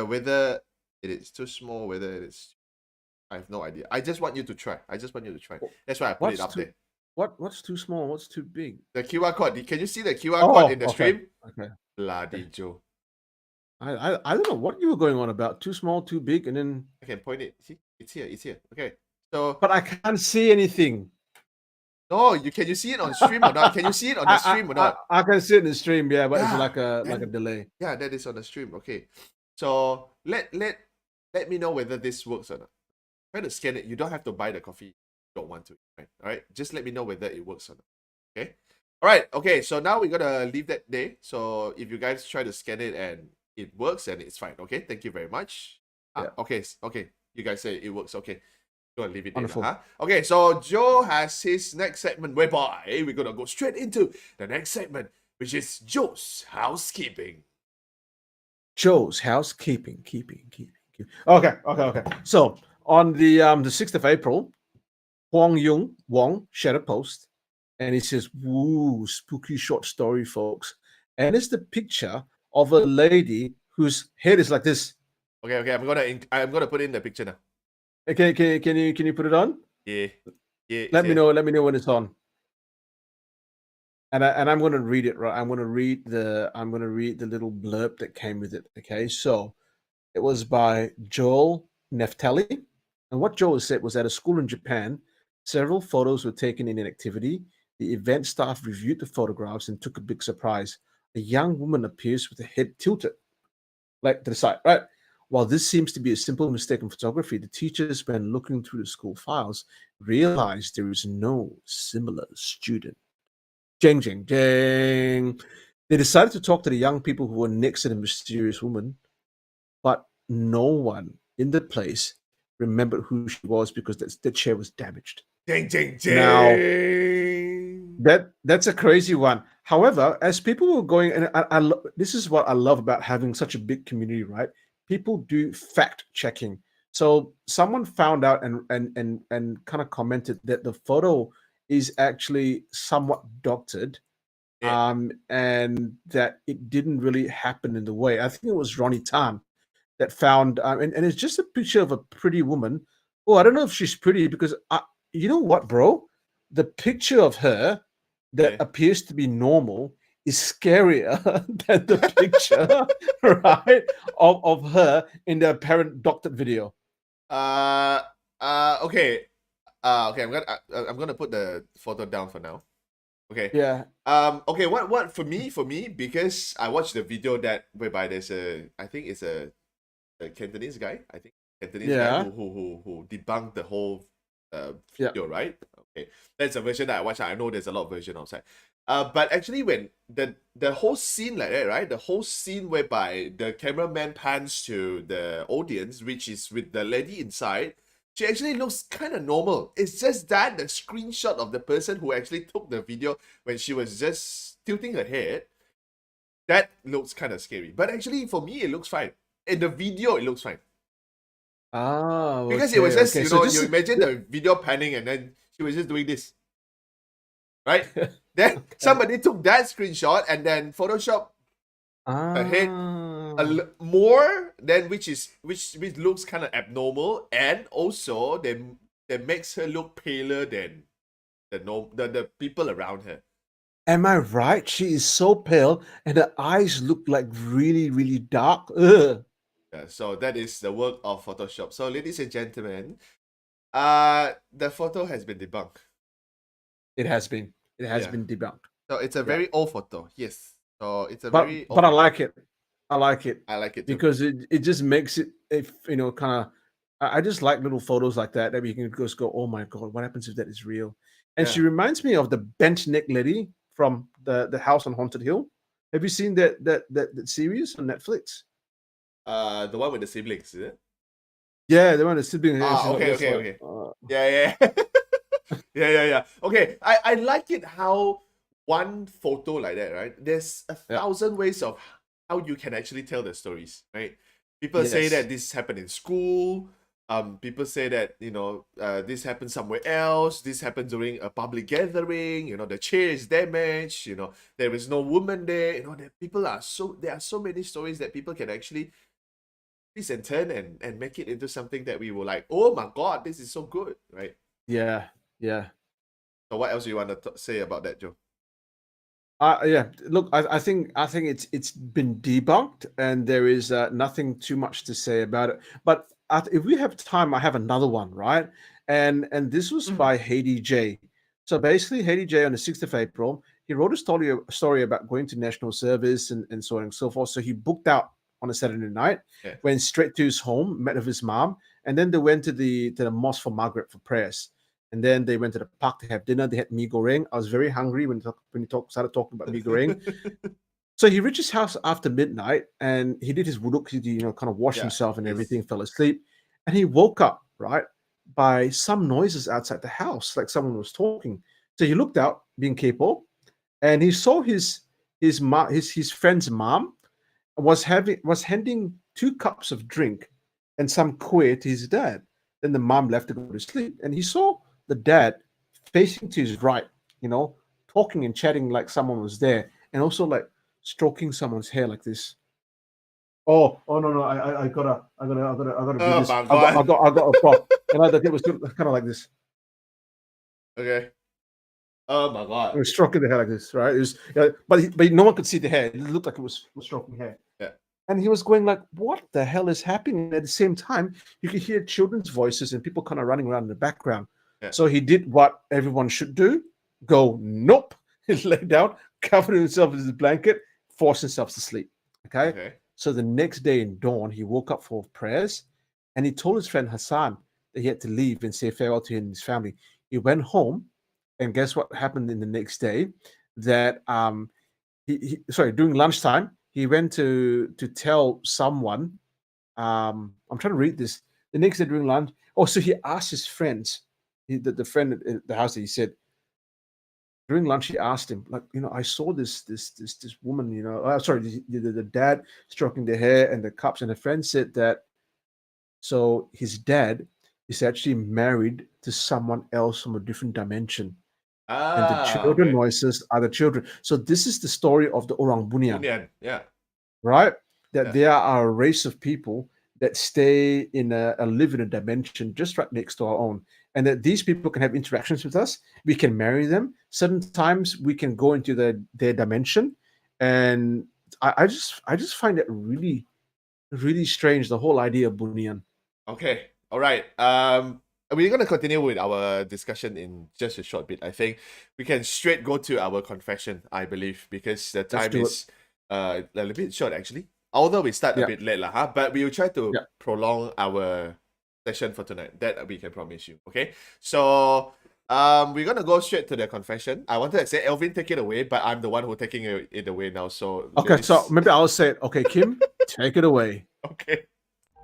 Whether it is too small, whether it is, I have no idea. I just want you to try. That's why I put it up there. What's too small? What's too big? The QR code. Can you see the QR code in the stream? Okay. Bloody Joe. I don't know what you were going on about. Too small, too big, and then I can point it. See, it's here. Okay. So, but I can't see anything. No, can you see it on stream or not? Can you see it on the stream or not? I can see it in the stream, yeah, but it's like a delay. Yeah, that is on the stream. Okay. So let me know whether this works or not. Try to scan it. You don't have to buy the coffee. Don't want to, right? All right, just let me know whether it works or not. Okay. All right. Okay. So now we're gonna leave that there. So if you guys try to scan it and it works, then it's fine. Okay. Thank you very much. Yeah. Okay. You guys say it works. Okay. Gonna leave it Wonderful. there. Okay. So Joe has his next segment, whereby we're gonna go straight into the next segment, which is Joe's housekeeping. Joe's housekeeping. Keeping. Okay. So on the 6th of April, Huang Yung Wong shared a post, and he says, "Woo, spooky short story, folks." And it's the picture of a lady whose head is like this. Okay. I'm gonna put in the picture now. Okay, can you put it on? Yeah. Let me know when it's on. and I'm going to read it, right? I'm going to read the little blurb that came with it. Okay, so it was by Joel Neftali, and what Joel said was at a school in Japan, several photos were taken in an activity. The event staff reviewed the photographs and took a big surprise. A young woman appears with her head tilted, like to the side, right? While this seems to be a simple mistake in photography, the teachers, when looking through the school files, realized there is no similar student. Jing, jing, jing. They decided to talk to the young people who were next to the mysterious woman, but no one in the place remembered who she was because the chair was damaged. Ding, ding, Now, ding. that's a crazy one. However, as people were going, and this is what I love about having such a big community, right? People do fact checking. So someone found out and kind of commented that the photo is actually somewhat doctored, Yeah. and that it didn't really happen in the way. I think it was Ronnie Tan that found, and it's just a picture of a pretty woman. Oh, I don't know if she's pretty because you know what, bro? The picture of her that Yeah. appears to be normal is scarier than the picture, right, of her in the apparent doctored video. Okay. Okay. I'm gonna put the photo down for now. Okay. Yeah. Okay. What for me because I watched the video that whereby there's I think it's a Cantonese guy. I think Cantonese guy Yeah. who debunked the whole Yeah. video, right? Okay, that's a version that I watched. I know there's a lot of version outside. But actually, when the whole scene like that, right? The whole scene whereby the cameraman pans to the audience, which is with the lady inside, she actually looks kind of normal. It's just that the screenshot of the person who actually took the video when she was just tilting her head, that looks kind of scary. But actually, for me, it looks fine. In the video, it looks fine. Oh, Because it was just, okay. you So know, this you is imagine the video panning and then she was just doing this, right? Then okay. somebody took that screenshot and then Photoshop her head more than which looks kind of abnormal, and also then that makes her look paler than the people around her. Am I right? She is so pale, and her eyes look like really, really dark. Ugh. Yeah, so that is the work of Photoshop. So, ladies and gentlemen, the photo has been debunked. It has been. It has Yeah. been debunked. So it's a Yeah. very old photo. Yes. So it's a But very old but I photo. like it. I like it I like it too. because it just makes it, if you know, kind of. I just like little photos like that we can just go, oh my god, what happens if that is real? And she Yeah. reminds me of the bent neck lady from the House on Haunted Hill. Have you seen that series on Netflix? The one with the siblings, is it? Yeah, the one that's sitting here. Ah, okay. Yeah. Yeah. Okay, I like it how one photo like that, right? There's a Yeah. thousand ways of how you can actually tell the stories, right? People say Yes. that this happened in school. People say that, you know, this happened somewhere else. This happened during a public gathering. You know, the chair is damaged. You know, there is no woman there. You know, there are so many stories that people can actually twist and turn and make it into something that we were like, oh my god, this is so good, right? Yeah. So what else do you want to say about that, Joe? Yeah. Look, I think it's been debunked, and there is nothing too much to say about it. But if we have time, I have another one, right? And this was by Haiti J. So basically, Haiti J on the 6th of April, he wrote a story about going to national service and so on and so forth. So he booked out on a Saturday night, Yeah. went straight to his home, met with his mom, and then they went to the mosque for Margaret for prayers. And then they went to the park to have dinner. They had mee goreng. I was very hungry when he started talking about mee goreng. So he reached his house after midnight, and he did his wuduk, kind of washed himself and yes. everything, fell asleep. And he woke up, right, by some noises outside the house, like someone was talking. So he looked out, being capo, and he saw his friend's mom was handing 2 cups of drink and some kueh to his dad. Then the mom left to go to sleep, and he saw the dad facing to his right, talking and chatting like someone was there, and also like stroking someone's hair like this. Oh no! I gotta do Oh this. my I God. got a prop, and it was kind of like this. Okay. Oh my It god. was stroking the hair like this, right? It was, but no one could see the hair. It looked like it was stroking hair. Yeah. And he was going like, "What the hell is happening?" At the same time, you could hear children's voices and people kind of running around in the background. Yeah. So he did what everyone should do: go, nope. He lay down, covered himself in his blanket, forced himself to sleep. Okay. Okay. So the next day in dawn, he woke up for prayers, and he told his friend Hassan that he had to leave and say farewell to him and his family. He went home, and guess what happened in the next day? That sorry, during lunchtime, he went to tell someone. I'm trying to read this. The next day during lunch, oh, so he asked his friends, the friend at the house that he said during lunch, he asked him, like, I saw this woman, sorry, the dad stroking the hair and the cups, and the friend said that so his dad is actually married to someone else from a different dimension, and the Ah, children okay. noises are the children. So this is the story of the Orang Bunian, Bunian. Yeah. right? That Yeah. there are a race of people that stay in a live in a dimension just right next to our own, and that these people can have interactions with us. We can marry them. Certain times we can go into their dimension, and I just find it really really strange, the whole idea of Bunian. Okay. All right. We're gonna continue with our discussion in just a short bit. I think we can straight go to our confession, I believe, because the Let's time do it. is a little bit short actually. Although we start a Yeah, bit late lah, huh? But we will try to yeah. prolong our session for tonight. That we can promise you. Okay. So we're gonna go straight to the confession. I wanted to say Elvin take it away, but I'm the one who taking it away now. So Okay, so ladies, maybe I'll say it. Okay, Kim, take it away. okay.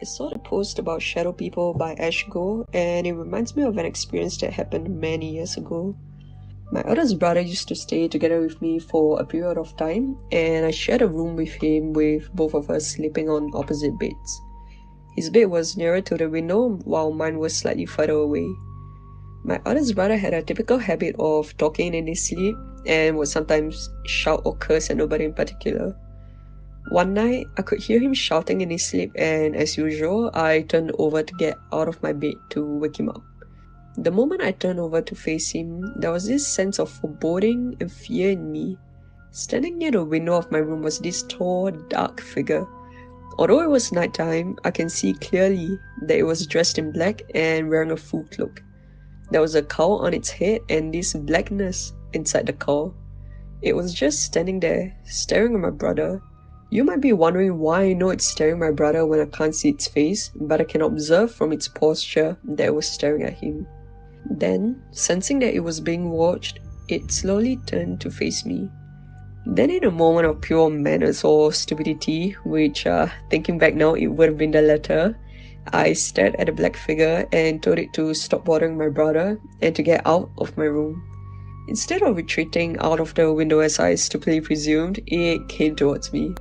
I saw the post about Shadow People by Ash Go, and it reminds me of an experience that happened many years ago. My eldest brother used to stay together with me for a period of time, and I shared a room with him with both of us sleeping on opposite beds. His bed was nearer to the window while mine was slightly further away. My eldest brother had a typical habit of talking in his sleep and would sometimes shout or curse at nobody in particular. One night, I could hear him shouting in his sleep, and as usual, I turned over to get out of my bed to wake him up. The moment I turned over to face him, there was this sense of foreboding and fear in me. Standing near the window of my room was this tall, dark figure. Although it was nighttime, I can see clearly that it was dressed in black and wearing a full cloak. There was a cowl on its head and this blackness inside the cowl. It was just standing there, staring at my brother. You might be wondering why I know it's staring at my brother when I can't see its face, but I can observe from its posture that it was staring at him. Then, sensing that it was being watched, it slowly turned to face me. Then in a moment of pure madness or stupidity, which thinking back now it would have been the latter, I stared at the black figure and told it to stop bothering my brother and to get out of my room. Instead of retreating out of the window as I stupidly presumed, it came towards me.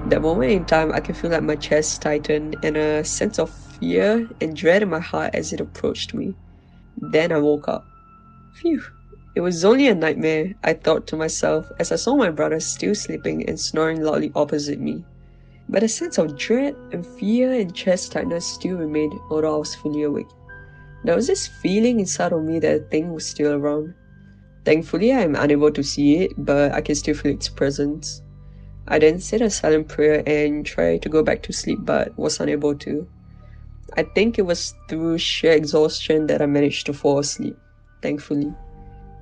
That moment in time, I can feel like my chest tighten and a sense of fear and dread in my heart as it approached me. Then I woke up. Phew. It was only a nightmare, I thought to myself as I saw my brother still sleeping and snoring loudly opposite me. But a sense of dread and fear and chest tightness still remained, although I was fully awake. There was this feeling inside of me that the thing was still around. Thankfully, I am unable to see it, but I can still feel its presence. I then said a silent prayer and tried to go back to sleep, but was unable to. I think it was through sheer exhaustion that I managed to fall asleep, thankfully.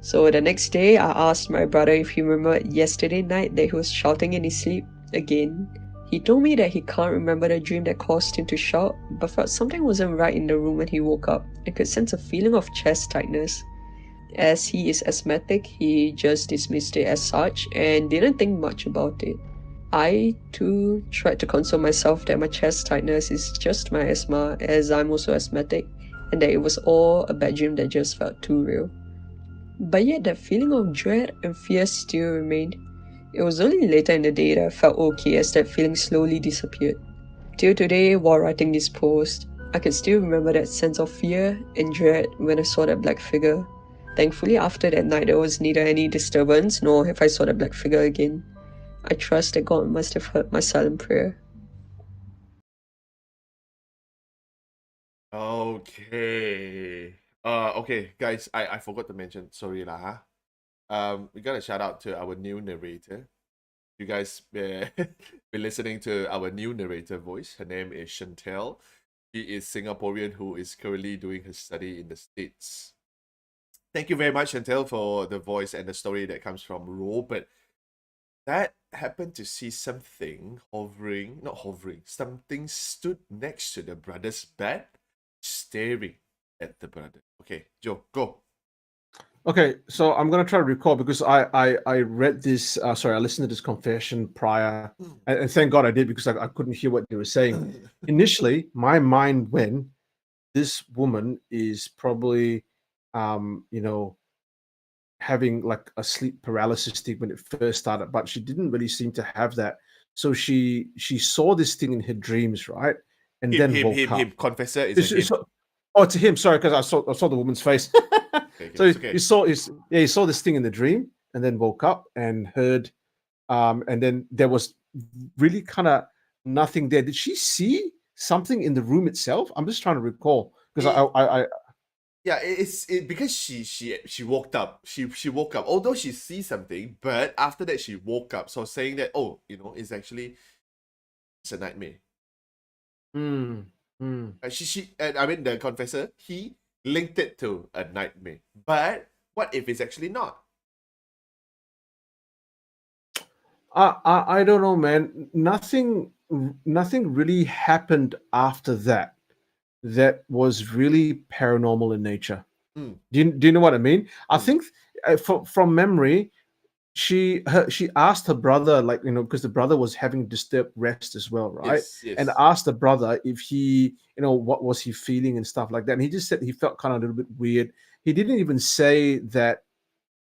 So the next day, I asked my brother if he remembered yesterday night that he was shouting in his sleep again. He told me that he can't remember the dream that caused him to shout, but felt something wasn't right in the room when he woke up and could sense a feeling of chest tightness. As he is asthmatic, he just dismissed it as such and didn't think much about it. I, too, tried to console myself that my chest tightness is just my asthma, as I'm also asthmatic, and that it was all a bad dream that just felt too real. But yet that feeling of dread and fear still remained. It was only later in the day that I felt okay as that feeling slowly disappeared. Till today, while writing this post, I can still remember that sense of fear and dread when I saw that black figure. Thankfully, after that night, there was neither any disturbance nor have I saw that black figure again. I trust that God must have heard my silent prayer. Okay. Okay, guys, I forgot to mention. Sorry lah. Huh? We got a shout out to our new narrator. You guys be listening to our new narrator voice. Her name is Chantel. She is Singaporean who is currently doing her study in the States. Thank you very much, Chantel, for the voice and the story that comes from Robert. That happened to see something not hovering, something stood next to the brother's bed, staring at the brother. Okay, Joe, go. Okay, so I'm gonna try to recall because I read this. Sorry, I listened to this confession prior, and thank God I did because I couldn't hear what they were saying. Initially, my mind went, this woman is probably, you know, having like a sleep paralysis thing when it first started, but she didn't really seem to have that. So she saw this thing in her dreams, right? And then woke up. Him. Confessor is a him. Oh, to him. Sorry, because I saw the woman's face. Okay, So it's okay. he saw this thing in the dream, and then woke up and heard, and then there was really kind of nothing there. Did she see something in the room itself? I'm just trying to recall because I Yeah, it's because she woke up. She woke up. Although she sees something, but after that she woke up. So saying that, oh, it's actually it's a nightmare. mm, mm. And I mean the confessor, he linked it to a nightmare. But what if it's actually not? I don't know, man. Nothing really happened after that was really paranormal in nature. Mm. Do you know what I mean? I think from memory, she asked her brother, like, because the brother was having disturbed rest as well, right? Yes. And asked the brother if he, what was he feeling and stuff like that. And he just said he felt kind of a little bit weird. He didn't even say that,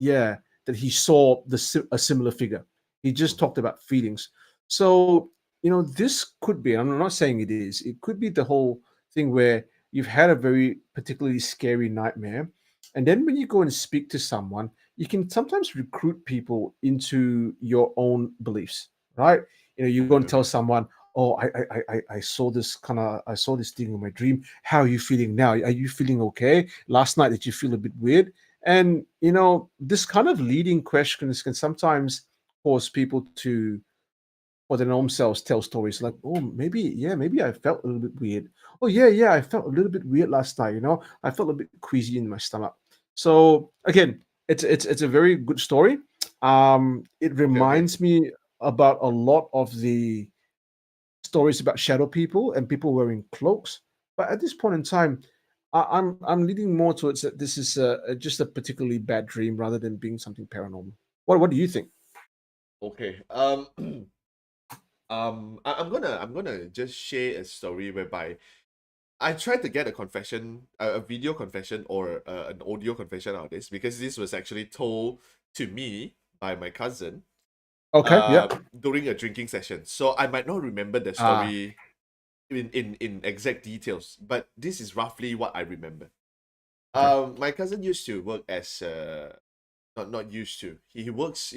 yeah, that he saw a similar figure. He just talked about feelings. So, this could be, I'm not saying it is, it could be the whole thing where you've had a very particularly scary nightmare. And then when you go and speak to someone, you can sometimes recruit people into your own beliefs, right? You go and tell someone, oh, I saw this thing in my dream. How are you feeling now? Are you feeling okay? Last night, did you feel a bit weird? And this kind of leading questions can sometimes cause people to, for their own selves, tell stories like, oh, maybe I felt a little bit weird. Oh, yeah, I felt a little bit weird last night. I felt a bit queasy in my stomach. So again, it's a very good story. It reminds me about a lot of the stories about shadow people and people wearing cloaks. But at this point in time, I'm leaning more towards that this is just a particularly bad dream rather than being something paranormal. What do you think? Okay. I'm gonna just share a story whereby I tried to get a confession, a video confession or an audio confession out of this because this was actually told to me by my cousin. Okay, yeah. During a drinking session. So I might not remember the story in exact details, but this is roughly what I remember. My cousin used to work as not used to. He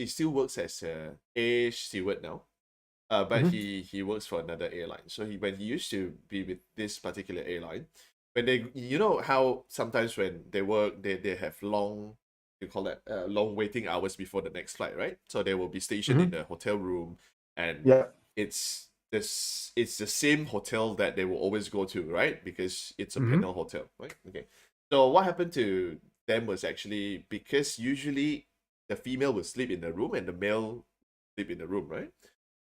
still works as a air steward now. But he works for another airline. So when he used to be with this particular airline, when they how sometimes when they work they have long, you call that long waiting hours before the next flight, right? So they will be stationed in the hotel room, and Yeah. it's the same hotel that they will always go to, right? Because it's a panel hotel, right? Okay. So what happened to them was actually because usually the female will sleep in the room and the male sleep in the room, right?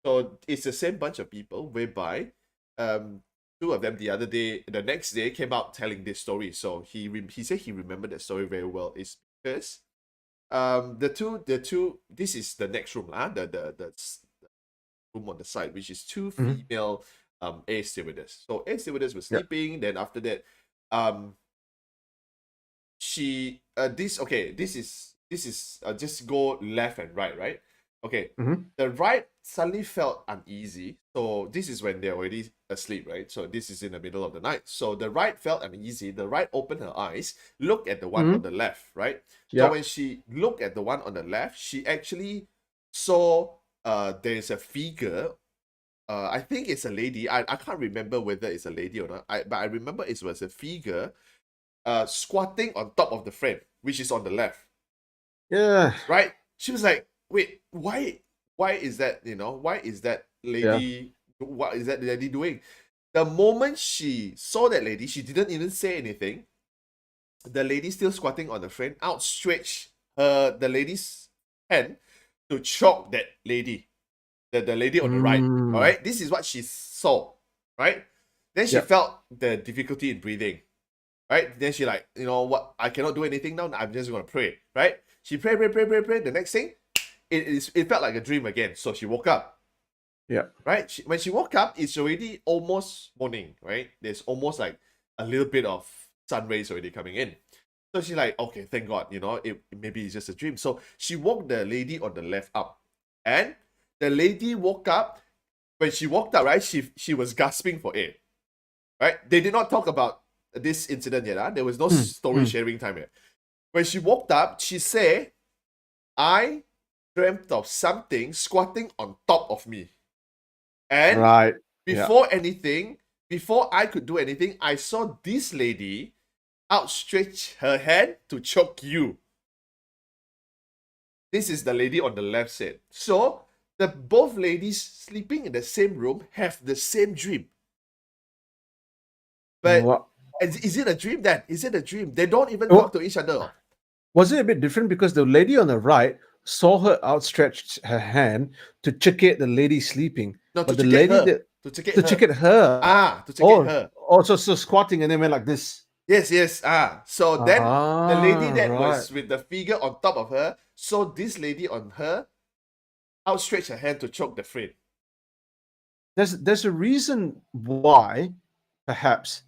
So it's the same bunch of people whereby two of them the next day came out telling this story. So he said he remembered that story very well. It's because the two this is the next room, the room on the side, which is two female air stewardess. So air stewardess was sleeping, then after that she this is just go left and right. Okay. The right suddenly felt uneasy. So this is when they're already asleep, right? So this is in the middle of the night. So the right felt uneasy. The right opened her eyes, looked at the one on the left, right? So when she looked at the one on the left, she actually saw there's a figure. I think it's a lady. I can't remember whether it's a lady or not. But I remember it was a figure squatting on top of the frame, which is on the left. Yeah. right? She was like, wait, why is that, why is that lady, what is that lady doing? The moment she saw that lady, she didn't even say anything. The lady still squatting on the frame, outstretched the lady's hand to choke that lady, the lady on the right. All right, this is what she saw, right? Then she Yep. felt the difficulty in breathing, right? Then she like, you know what? I cannot do anything now. I'm just gonna pray, right? She pray. The next thing, it felt like a dream again. So she woke up, Yeah. right? When she woke up, it's already almost morning, right? There's almost like a little bit of sun rays already coming in. So she's like, okay, thank God, maybe it's just a dream. So she woke the lady on the left up, and the lady woke up. When she woke up, right, she was gasping for air, right? They did not talk about this incident yet. There was no story sharing time yet. When she woke up, she said, I dreamt of something squatting on top of me. And Right. before I could do anything, I saw this lady outstretch her hand to choke you. This is the lady on the left side. So the both ladies sleeping in the same room have the same dream. But What? is it a dream then? Is it a dream? They don't even talk to each other. Was it a bit different because the lady on the right saw her outstretch her hand to check it the lady sleeping? No, but to the check lady her. that To check to her. check it her. To check her. Also so squatting and then went like this. Yes. So then the lady that right. was with the figure on top of her saw this lady on her outstretch her hand to choke the friend. There's a reason why, perhaps,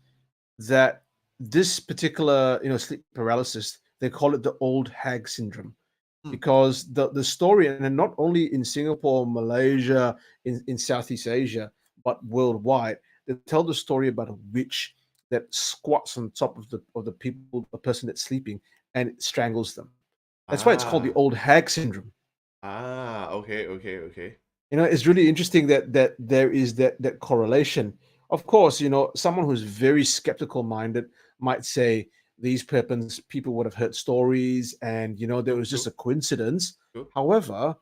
that this particular sleep paralysis, they call it the old hag syndrome, because the story, and not only in Singapore, Malaysia, in Southeast Asia, but worldwide, they tell the story about a witch that squats on top of the person that's sleeping, and strangles them. That's why it's called the old hag syndrome. Okay. It's really interesting that there is that correlation. Of course, someone who's very skeptical minded might say these people would have heard stories, and there was just a coincidence. True. However,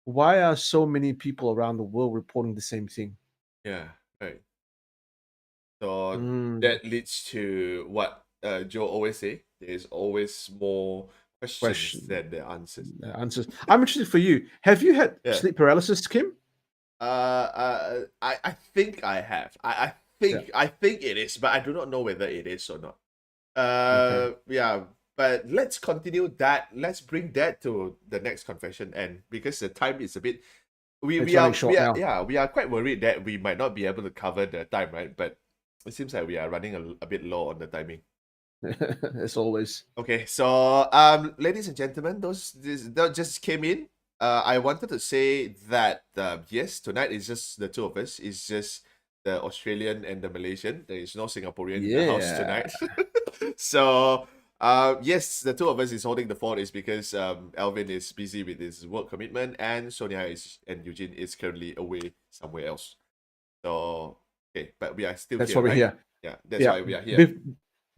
why are so many people around the world reporting the same thing? Yeah, right. So that leads to what Joe always say: there's always more questions than the answers. I'm interested for you. Have you had sleep paralysis, Kim? I think I have. I think it is, but I do not know whether it is or not. Yeah, but let's continue that. Let's bring that to the next confession, and because the time is a bit, we are quite worried that we might not be able to cover the time, right? But it seems like we are running a bit low on the timing. As always. Okay, so ladies and gentlemen, that just came in. I wanted to say that yes, tonight is just the two of us. It's just the Australian and the Malaysian. There is no Singaporean in the house tonight. So yes, the two of us is holding the fort is because Alvin is busy with his work commitment, and Sonia and Eugene is currently away somewhere else. So okay, but we are still that's here. Why we're here. Yeah, that's why we are here.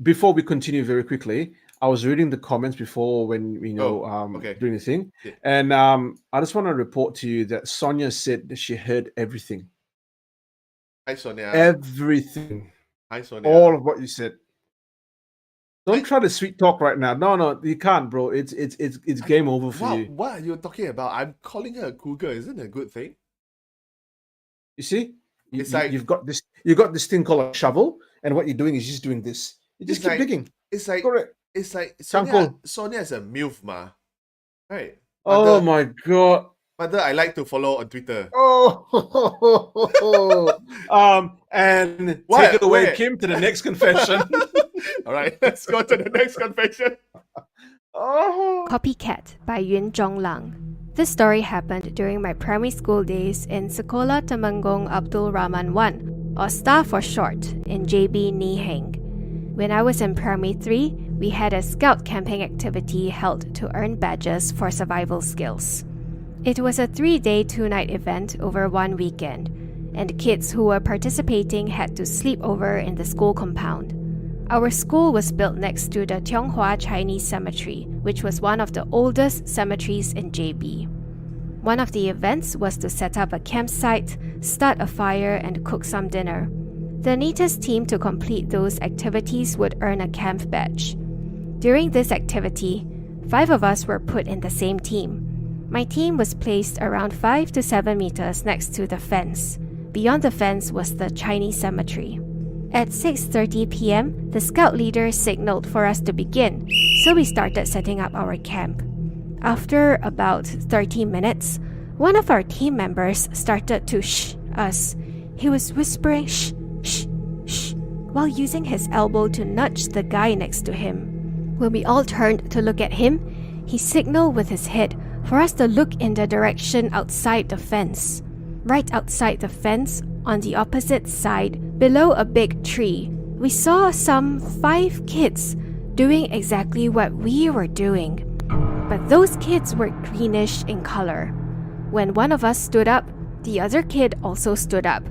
Before we continue very quickly, I was reading the comments before when doing the thing, and I just want to report to you that Sonia said that she heard everything. Hi, Sonia. Everything. Hi, Sonia. All of what you said. Don't try to sweet talk right now. No, you can't, bro. It's game over for you. What are you talking about? I'm calling her a cougar. Isn't it a good thing? You see, you've got this thing called a shovel, and what you're doing is just doing this. You just keep digging. It's like correct. It's like Sonia is a MILF, ma. Right. Oh my god. Mother, I like to follow on Twitter. And take it away, Kim, to the next confession. All right, let's go to the next confession. Copycat by Yuen Zhong Lang. This story happened during my primary school days in Sekolah Temanggung Abdul Rahman 1, or STAR for short, in JB Niheng. When I was in primary 3, we had a scout camping activity held to earn badges for survival skills. It was a 3-day, 2-night event over 1 weekend, and kids who were participating had to sleep over in the school compound. Our school was built next to the Tianghua Chinese Cemetery, which was one of the oldest cemeteries in JB. One of the events was to set up a campsite, start a fire, and cook some dinner. The neatest team to complete those activities would earn a camp badge. During this activity, 5 of us were put in the same team. My team was placed around 5 to 7 meters next to the fence. Beyond the fence was the Chinese cemetery. At 6:30 p.m., the scout leader signaled for us to begin, so we started setting up our camp. After about 30 minutes, one of our team members started to shh us. He was whispering shh, shh, shh, while using his elbow to nudge the guy next to him. When we all turned to look at him, he signaled with his head for us to look in the direction outside the fence. Right outside the fence, on the opposite side, below a big tree, we saw some 5 kids doing exactly what we were doing. But those kids were greenish in color. When one of us stood up, the other kid also stood up.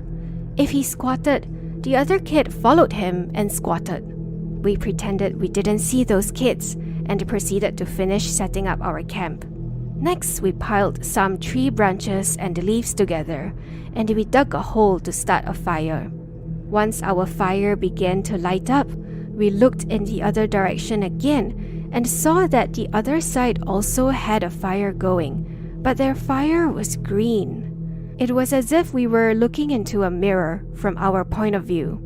If he squatted, the other kid followed him and squatted. We pretended we didn't see those kids and proceeded to finish setting up our camp. Next, we piled some tree branches and leaves together, and we dug a hole to start a fire. Once our fire began to light up, we looked in the other direction again and saw that the other side also had a fire going, but their fire was green. It was as if we were looking into a mirror from our point of view.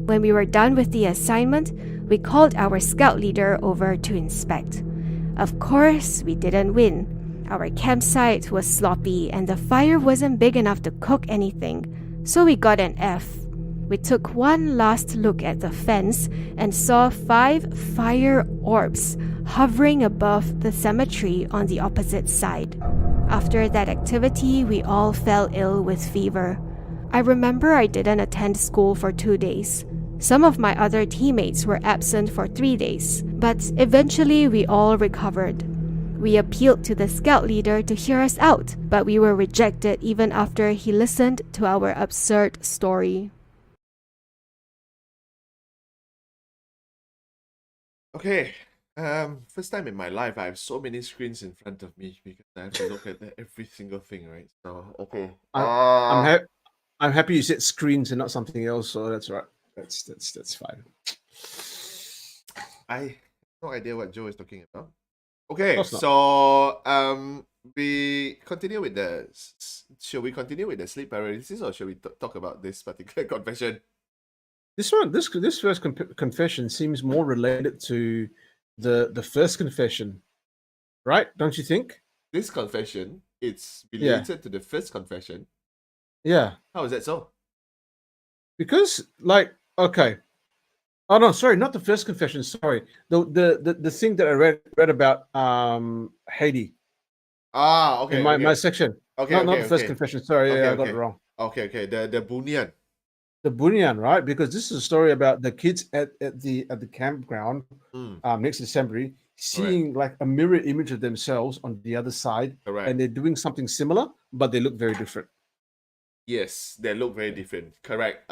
When we were done with the assignment, we called our scout leader over to inspect. Of course, we didn't win. Our campsite was sloppy and the fire wasn't big enough to cook anything, so we got an F. We took one last look at the fence and saw 5 fire orbs hovering above the cemetery on the opposite side. After that activity, we all fell ill with fever. I remember I didn't attend school for 2 days. Some of my other teammates were absent for 3 days, but eventually we all recovered. We appealed to the scout leader to hear us out, but we were rejected even after he listened to our absurd story. Okay. First time in my life, I have so many screens in front of me because I have to look at every single thing, right? So, okay. I'm happy you said screens and not something else, so that's right. That's fine. I have no idea what Joe is talking about. Okay, Of course not. so we continue with the. Shall we continue with the sleep paralysis, or shall we talk about this particular confession? This first confession seems more related to the first confession, right? Don't you think? This confession, it's Yeah. related to the first confession. Yeah, How is that so? because like okay. Oh no, sorry, not the first confession. Sorry, the thing that I read about Haiti Ah, okay, in my okay. section. Okay, not okay, the first okay. confession. Sorry, Okay, I got okay. it wrong. Okay, okay. The Bunian. The Bunian, right? Because this is a story about the kids at the campground next to the cemetery, seeing like a mirror image of themselves on the other side, Correct. and they're doing something similar, but they look very different. Yes, they look very different. Correct.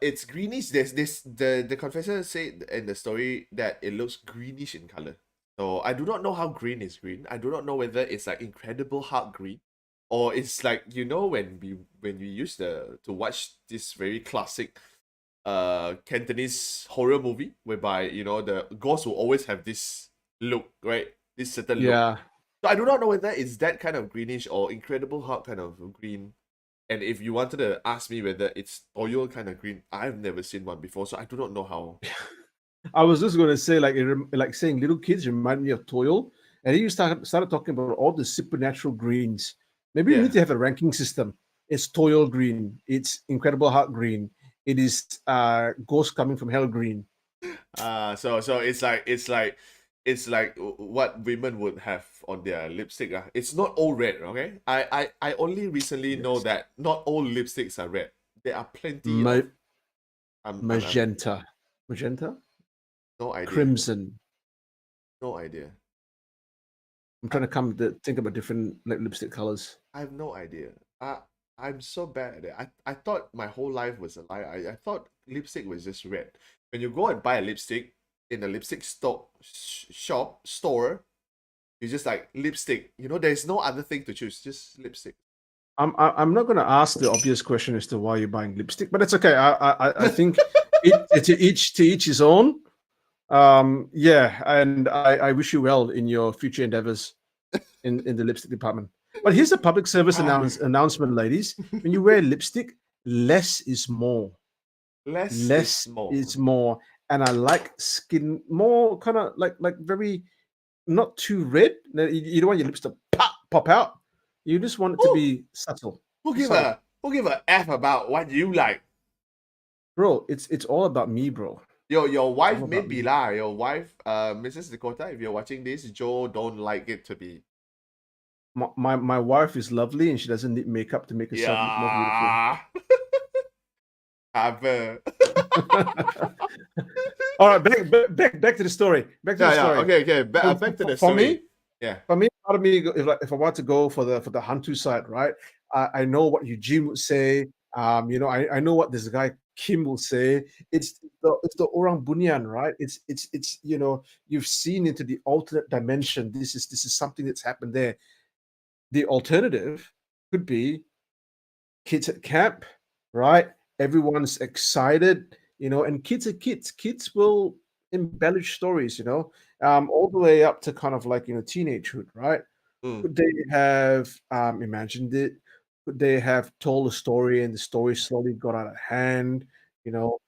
It's greenish. There's this the confessor said in the story that it looks greenish in color. So I do not know how green is green. I do not know whether it's like incredible hard green, or it's like when we used to watch this very classic Cantonese horror movie whereby the ghost will always have this look, right? This certain look. Yeah. So I do not know whether it's that kind of greenish or incredible hard kind of green. And if you wanted to ask me whether it's Toyol kind of green, I've never seen one before, so I do not know how. I was just going to say, like saying little kids remind me of Toyol, and then you started talking about all the supernatural greens. Maybe we need to have a ranking system. It's Toyol green. It's incredible heart green. It is ghost coming from hell green. So it's like what women would have on their lipstick. It's not all red, okay? I only recently know that not all lipsticks are red. There are plenty of magenta. Magenta? No idea. Crimson. No idea. I'm trying to think about different lipstick colors. I have no idea. I'm so bad at it. I thought my whole life was a lie. I thought lipstick was just red. When you go and buy a lipstick in a lipstick store, you just like lipstick. You know, there's no other thing to choose, just lipstick. I'm not going to ask the obvious question as to why you're buying lipstick, but it's okay. I think to each his own. Yeah, and I wish you well in your future endeavors in the lipstick department. But here's a public service announcement, ladies. When you wear lipstick, less is more. Less is more. And I like skin more kind of like very not too red. You don't want your lips to pop out. You just want it to be subtle. Who give a F about what you like? Bro, it's all about me, bro. Your wife maybe lah. Your wife, Mrs. Dakota, if you're watching this, Joe don't like it to be. My wife is lovely and she doesn't need makeup to make herself look more beautiful. All right, back to the story. Back to the story. Okay. Back to the story. For me, part of me, if I want to go for the Hantu side, right? I know what Eugene would say. You know, I know what this guy Kim will say. It's the Orang Bunian, right? It's you know, you've seen into the alternate dimension. This is something that's happened there. The alternative could be kids at camp, right? Everyone's excited, you know, and kids are kids. Kids will embellish stories, you know, all the way up to kind of like, you know, teenagehood, right? Could they have imagined it? Could they have told a story and the story slowly got out of hand? You know,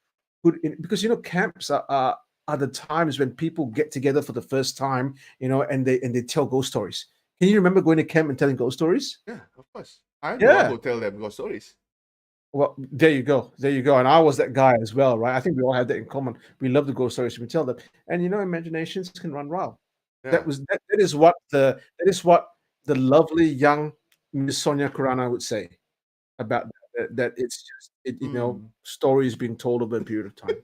because you know camps are the times when people get together for the first time, you know, and they tell ghost stories. Can you remember going to camp and telling ghost stories? Yeah, of course. I'm the one who tell them ghost stories. Well, there you go. And I was that guy as well, right? I think we all have that in common. We love the ghost stories. We tell them, and you know, imaginations can run wild. Yeah. That is what the lovely young Miss Sonia Khurana would say about that. It's just you know, stories being told over a period of time.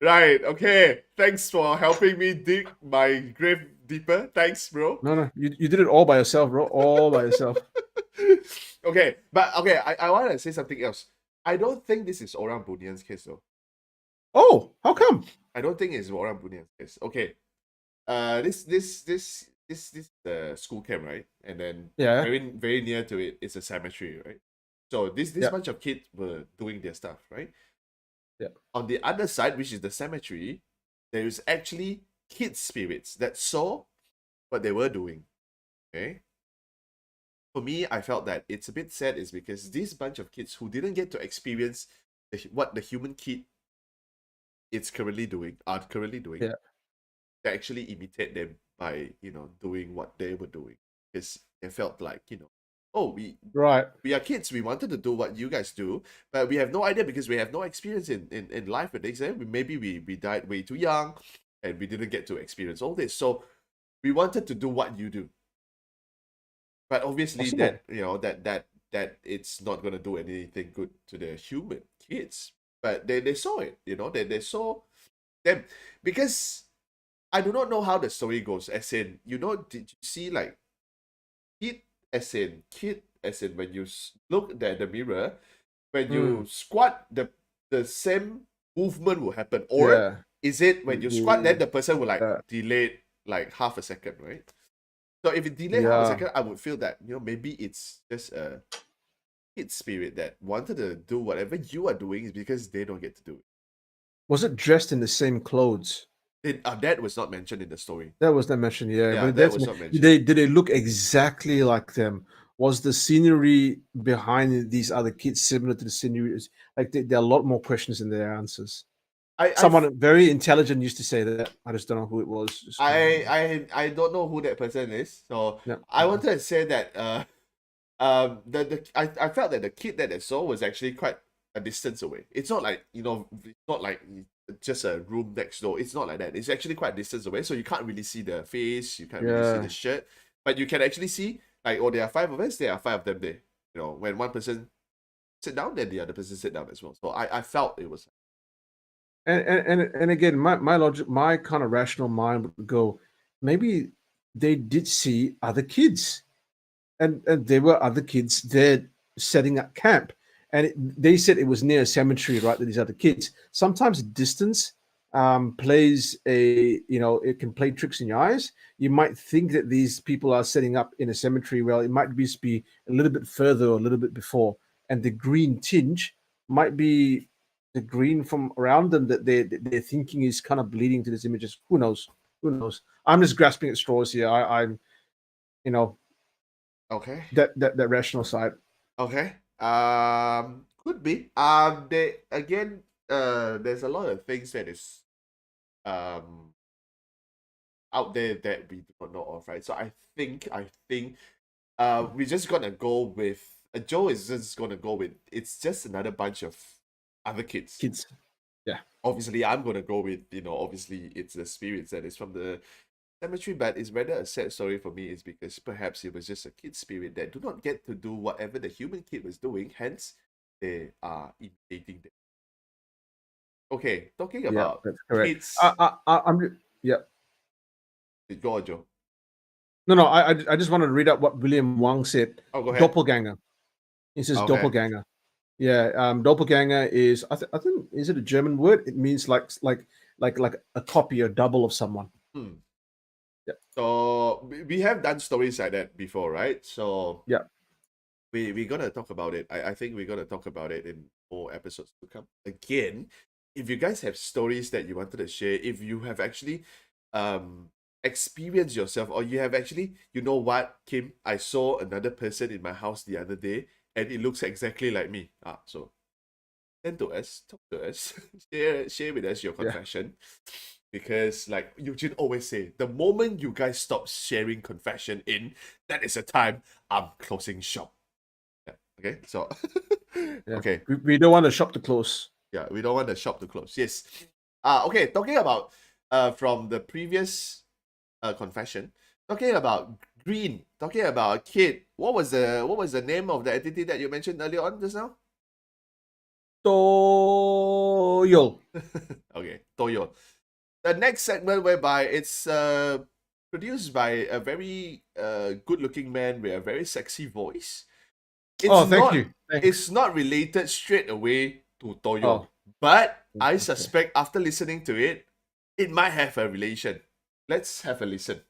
Right. Okay. Thanks for helping me dig my grave deeper. Thanks, bro. No, you did it all by yourself, bro. All by yourself. Okay, I want to say something else. I don't think this is Orang Bunian's case, though. Oh, how come? I don't think it's Orang Bunian's case. Okay, this school camp, right? And then very near to it is a cemetery, right? So this bunch of kids were doing their stuff, right? Yeah. On the other side, which is the cemetery, there is actually kid spirits that saw what they were doing. Okay. For me, I felt that it's a bit sad is because this bunch of kids who didn't get to experience what the human kid are currently doing, they actually imitate them by, you know, doing what they were doing. Because they felt like, you know, we are kids, we wanted to do what you guys do, but we have no idea because we have no experience in life with exam. Maybe we died way too young and we didn't get to experience all this. So we wanted to do what you do. But obviously that it's not gonna do anything good to the human kids. But they saw it, you know, they saw them. Because I do not know how the story goes. As in, you know, did you see like kid as in when you look at the mirror, when you squat, the same movement will happen. Or is it when you squat, then the person will like delay like half a second, right? So if it delayed half a second, I would feel that, you know, maybe it's just a kid spirit that wanted to do whatever you are doing is because they don't get to do it. Was it dressed in the same clothes? That was not mentioned in the story. That was not mentioned, but that was not mentioned. Did they look exactly like them? Was the scenery behind these other kids similar to the scenery? Like there are a lot more questions than there are answers. Someone very intelligent used to say that. I just don't know who it was. I don't know who that person is. So I wanted to say that I felt that the kid that I saw was actually quite a distance away. It's not like, you know, it's not like just a room next door. It's not like that. It's actually quite a distance away, so you can't really see the face. You can't really see the shirt, but you can actually see like, there are 5 of us. There are 5 of them there. You know, when one person sit down, then the other person sit down as well. So I felt it was. And again, my logic, my kind of rational mind would go, maybe they did see other kids, and there were other kids there setting up camp, and they said it was near a cemetery, right? That these other kids. Sometimes distance plays it can play tricks in your eyes. You might think that these people are setting up in a cemetery. Well, it might just be a little bit further or a little bit before, and the green tinge might be the green from around them that they're thinking is kind of bleeding to these images. Who knows? Who knows? I'm just grasping at straws here. I'm Okay. that rational side. Okay. Could be. They again. There's a lot of things that is out there that we do not know of, right? So I think we're just gonna go with Joe is just gonna go with it's just another bunch of other kids. Yeah. Obviously, I'm gonna go with obviously it's the spirits that is from the cemetery, but it's rather a sad story for me is because perhaps it was just a kid spirit that do not get to do whatever the human kid was doing, hence they are imitating them. Okay, talking about that's correct. kids. I'm yeah. Go on, Joe. No. I just wanted to read out what William Wang said. Oh, go ahead. Doppelganger. He says Okay. doppelganger. Yeah. Doppelganger is I think is it a German word? It means like a copy or double of someone. Yeah. So we have done stories like that before, right? So yeah, we're gonna talk about it. I think we're gonna talk about it in more episodes to come. Again, if you guys have stories that you wanted to share, if you have actually experienced yourself, or you have actually, you know what, Kim, I saw another person in my house the other day and it looks exactly like me. So send to us, talk to us, share with us your confession. Because like Eugene always say, the moment you guys stop sharing confession that is the time I'm closing shop. Yeah. Okay. So okay. We don't want the shop to close. Yeah, we don't want the shop to close. Yes. Okay, talking about from the previous confession, talking about green, talking about a kid. What was the name of the entity that you mentioned earlier on just now? Toyol. Okay, Toyol. The next segment whereby it's produced by a very good-looking man with a very sexy voice. Thank you. Thanks. It's not related straight away to Toyol, but I suspect after listening to it, it might have a relation. Let's have a listen.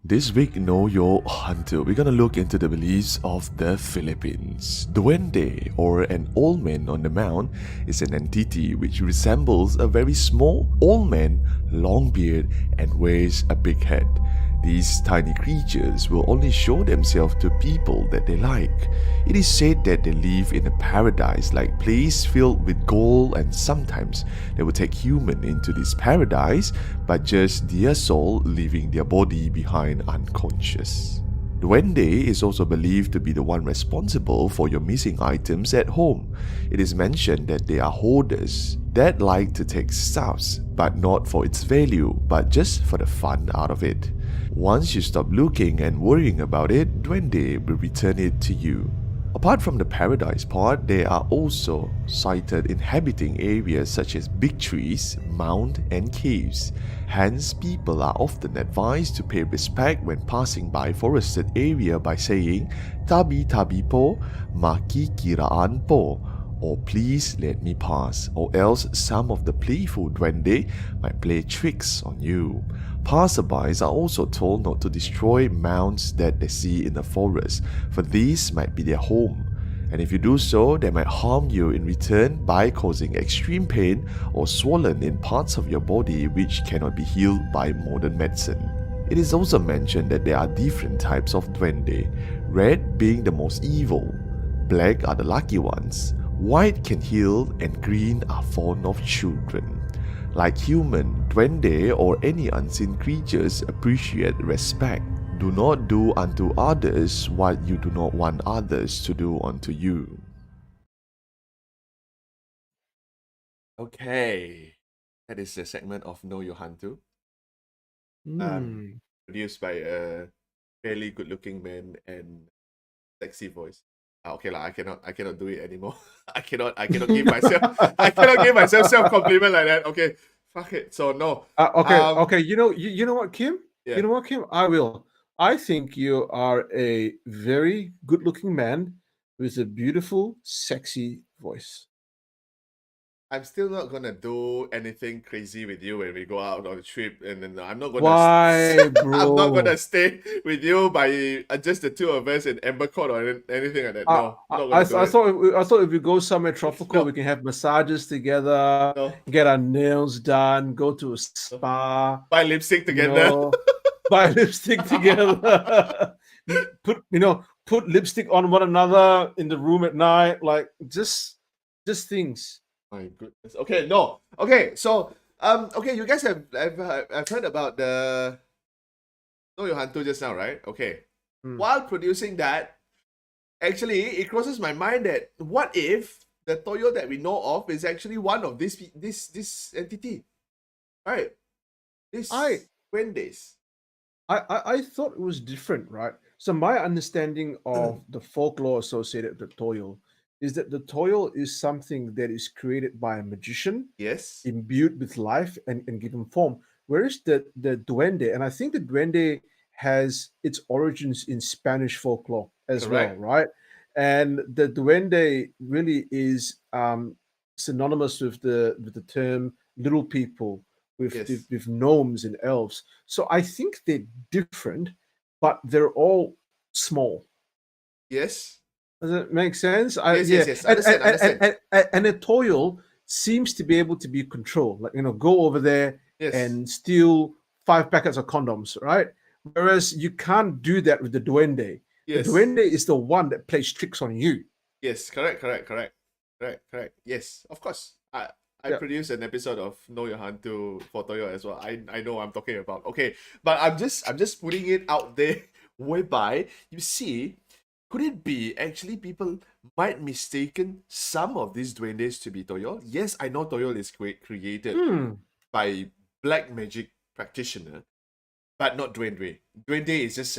This week, Know Your Hunter, we're gonna look into the beliefs of the Philippines. Duende, or an old man on the mound, is an entity which resembles a very small old man, long beard, and wears a big hat. These tiny creatures will only show themselves to people that they like. It is said that they live in a paradise-like place filled with gold, and sometimes they will take human into this paradise, but just their soul leaving their body behind unconscious. Duende is also believed to be the one responsible for your missing items at home. It is mentioned that they are hoarders that like to take stuffs, but not for its value, but just for the fun out of it. Once you stop looking and worrying about it, Duende will return it to you. Apart from the paradise part, they are also sighted inhabiting areas such as big trees, mounds, and caves. Hence, people are often advised to pay respect when passing by forested area by saying "Tabi tabi po, makikiraan po," or "Please let me pass," or else some of the playful duende might play tricks on you. Passerbys are also told not to destroy mounds that they see in the forest, for these might be their home. And if you do so, they might harm you in return by causing extreme pain or swollen in parts of your body which cannot be healed by modern medicine. It is also mentioned that there are different types of duende, red being the most evil, black are the lucky ones, white can heal, and green are fond of children. Like human, duende or any unseen creatures appreciate respect. Do not do unto others what you do not want others to do unto you. Okay, that is the segment of Know Your Hunter. Produced by a fairly good-looking man and sexy voice. Okay, I cannot do it anymore. I cannot give myself self-compliment like that. Okay, fuck it. So no. Okay. You know what, Kim? Yeah. You know what, Kim? I will. I think you are a very good-looking man with a beautiful, sexy voice. I'm still not gonna do anything crazy with you when we go out on a trip, and then I'm not gonna. Why, I'm not bro? gonna stay with you by just the two of us in Amber Court or anything like that. No, I'm not gonna do it. I thought if we go somewhere tropical, No. we can have massages together, No, get our nails done, go to a spa, buy lipstick you together. know, buy lipstick together, put lipstick on one another in the room at night, like just things. My goodness. Okay, no. Okay, so okay, you guys have heard about the No Your Hantu just now, right? Okay. Hmm. While producing that, actually, it crosses my mind that what if the Toyo that we know of is actually one of this entity, right? This Duendes. I thought it was different, right? So my understanding of the folklore associated with the Toyol is that the Toyol is something that is created by a magician, Yes. imbued with life and given form. Whereas the Duende, and I think the Duende has its origins in Spanish folklore as Correct. well, right? And the Duende really is synonymous with the term little people, with Yes. with gnomes and elves. So I think they're different, but they're all small. Yes. Does it make sense? Yes. Understand. And a Toyol seems to be able to be controlled. Like, go over there Yes. and steal 5 packets of condoms, right? Whereas you can't do that with the Duende. Yes. The Duende is the one that plays tricks on you. Yes, correct. Yes, of course. I produced an episode of Know Your Hantu for Toyo as well. I know what I'm talking about. Okay, but I'm just putting it out there whereby you see, could it be actually people might mistaken some of these duendes to be Toyo? Yes, I know Toyo is created by black magic practitioner, but not Duende. Duende is just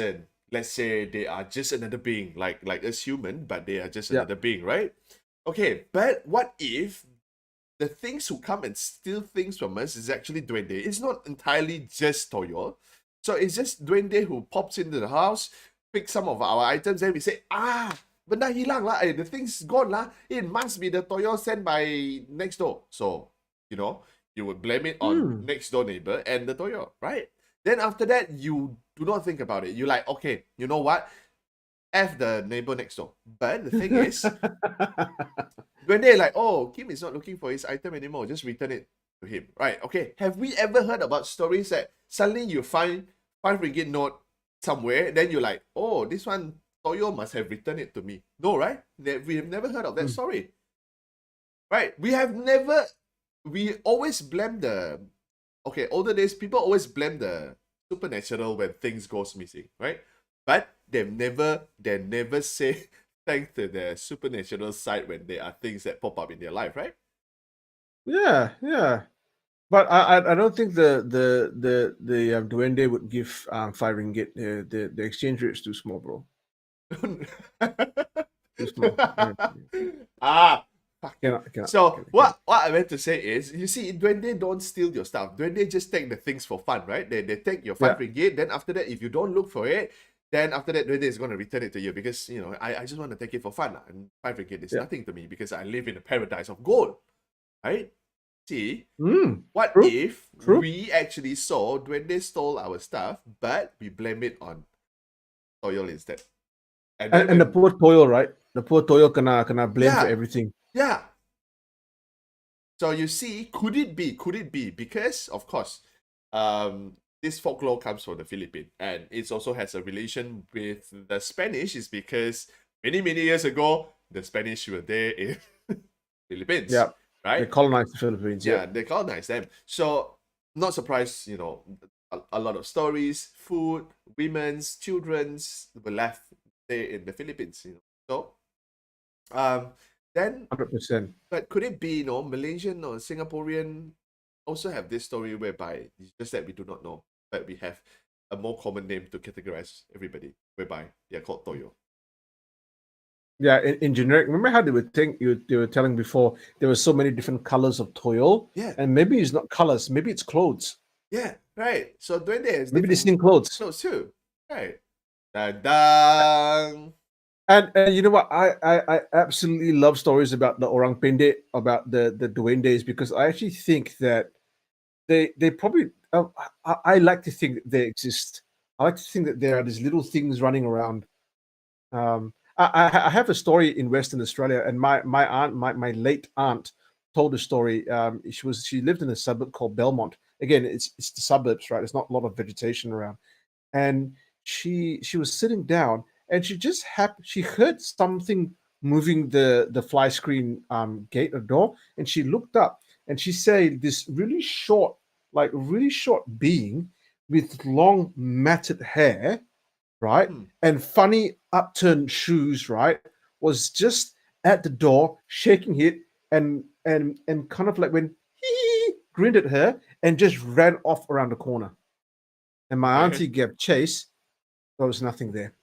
let's say they are just another being, like us human, but they are just another being, right? Okay, but what if the things who come and steal things from us is actually Duende? It's not entirely just Toyo. So it's just Duende who pops into the house, picks some of our items, and we say, benda hilang lah, the thing's gone lah. It must be the Toyo sent by next door. So, you would blame it on next door neighbor and the Toyo, right? Then after that, you do not think about it. You're like, okay, you know what? F the neighbor next door. But the thing is, when they're like, oh, Kim is not looking for his item anymore, just return it to him. Right, okay. Have we ever heard about stories that suddenly you find 5 ringgit note somewhere, then you're like, oh, this one, Toyo must have returned it to me. No, right? We have never heard of that story. Right? We always blame older days, people always blame the supernatural when things goes missing, right? But they never say thanks to the supernatural side when there are things that pop up in their life, right? Yeah. But I don't think the Duende would give 5 ringgit. The exchange rate is too small, bro. Too small. Cannot. What I meant to say is, you see, Duende don't steal your stuff. Duende just take the things for fun, right? They take your 5 ringgit. Then after that, if you don't look for it, then after that, Duende is going to return it to you because, I just want to take it for fun. And 5 ringgit is nothing to me because I live in a paradise of gold, right? See, what if we actually saw Duende stole our stuff, but we blame it on Toyol instead? And the poor Toyol, right? The poor Toyol kena blame for everything. Yeah. So you see, could it be? Because, of course, this folklore comes from the Philippines, and it also has a relation with the Spanish, is because many, many years ago, the Spanish were there in Philippines. Yeah. Right? They colonized the Philippines. Yeah, they colonized them. So, not surprised, a lot of stories, food, women's, children's were left there in the Philippines, So, then 100%. But could it be, Malaysian or Singaporean also have this story whereby it's just that we do not know, but we have a more common name to categorize everybody, whereby they are called Toyo. Yeah, in generic. Remember how they were telling before there were so many different colors of Toyol? Yeah. And maybe it's not colors, maybe it's clothes. Yeah, right. So Duende is Maybe they sing clothes. Clothes too. Right. Dun, dun. And you know what? I absolutely love stories about the orang pendek, about the duendes, because I actually think that they probably I like to think that they exist. I like to think that there are these little things running around. I have a story in Western Australia, and my aunt, my late aunt, told a story. She lived in a suburb called Belmont. Again, it's the suburbs, right? There's not a lot of vegetation around, and she was sitting down, and she heard something moving the fly screen gate or door, and she looked up, and she said this really short being with long matted hair, right? Hmm. And funny upturned shoes, right? Was just at the door, shaking it and kind of like went grinned at her and just ran off around the corner. And my Okay. auntie gave chase. There was nothing there.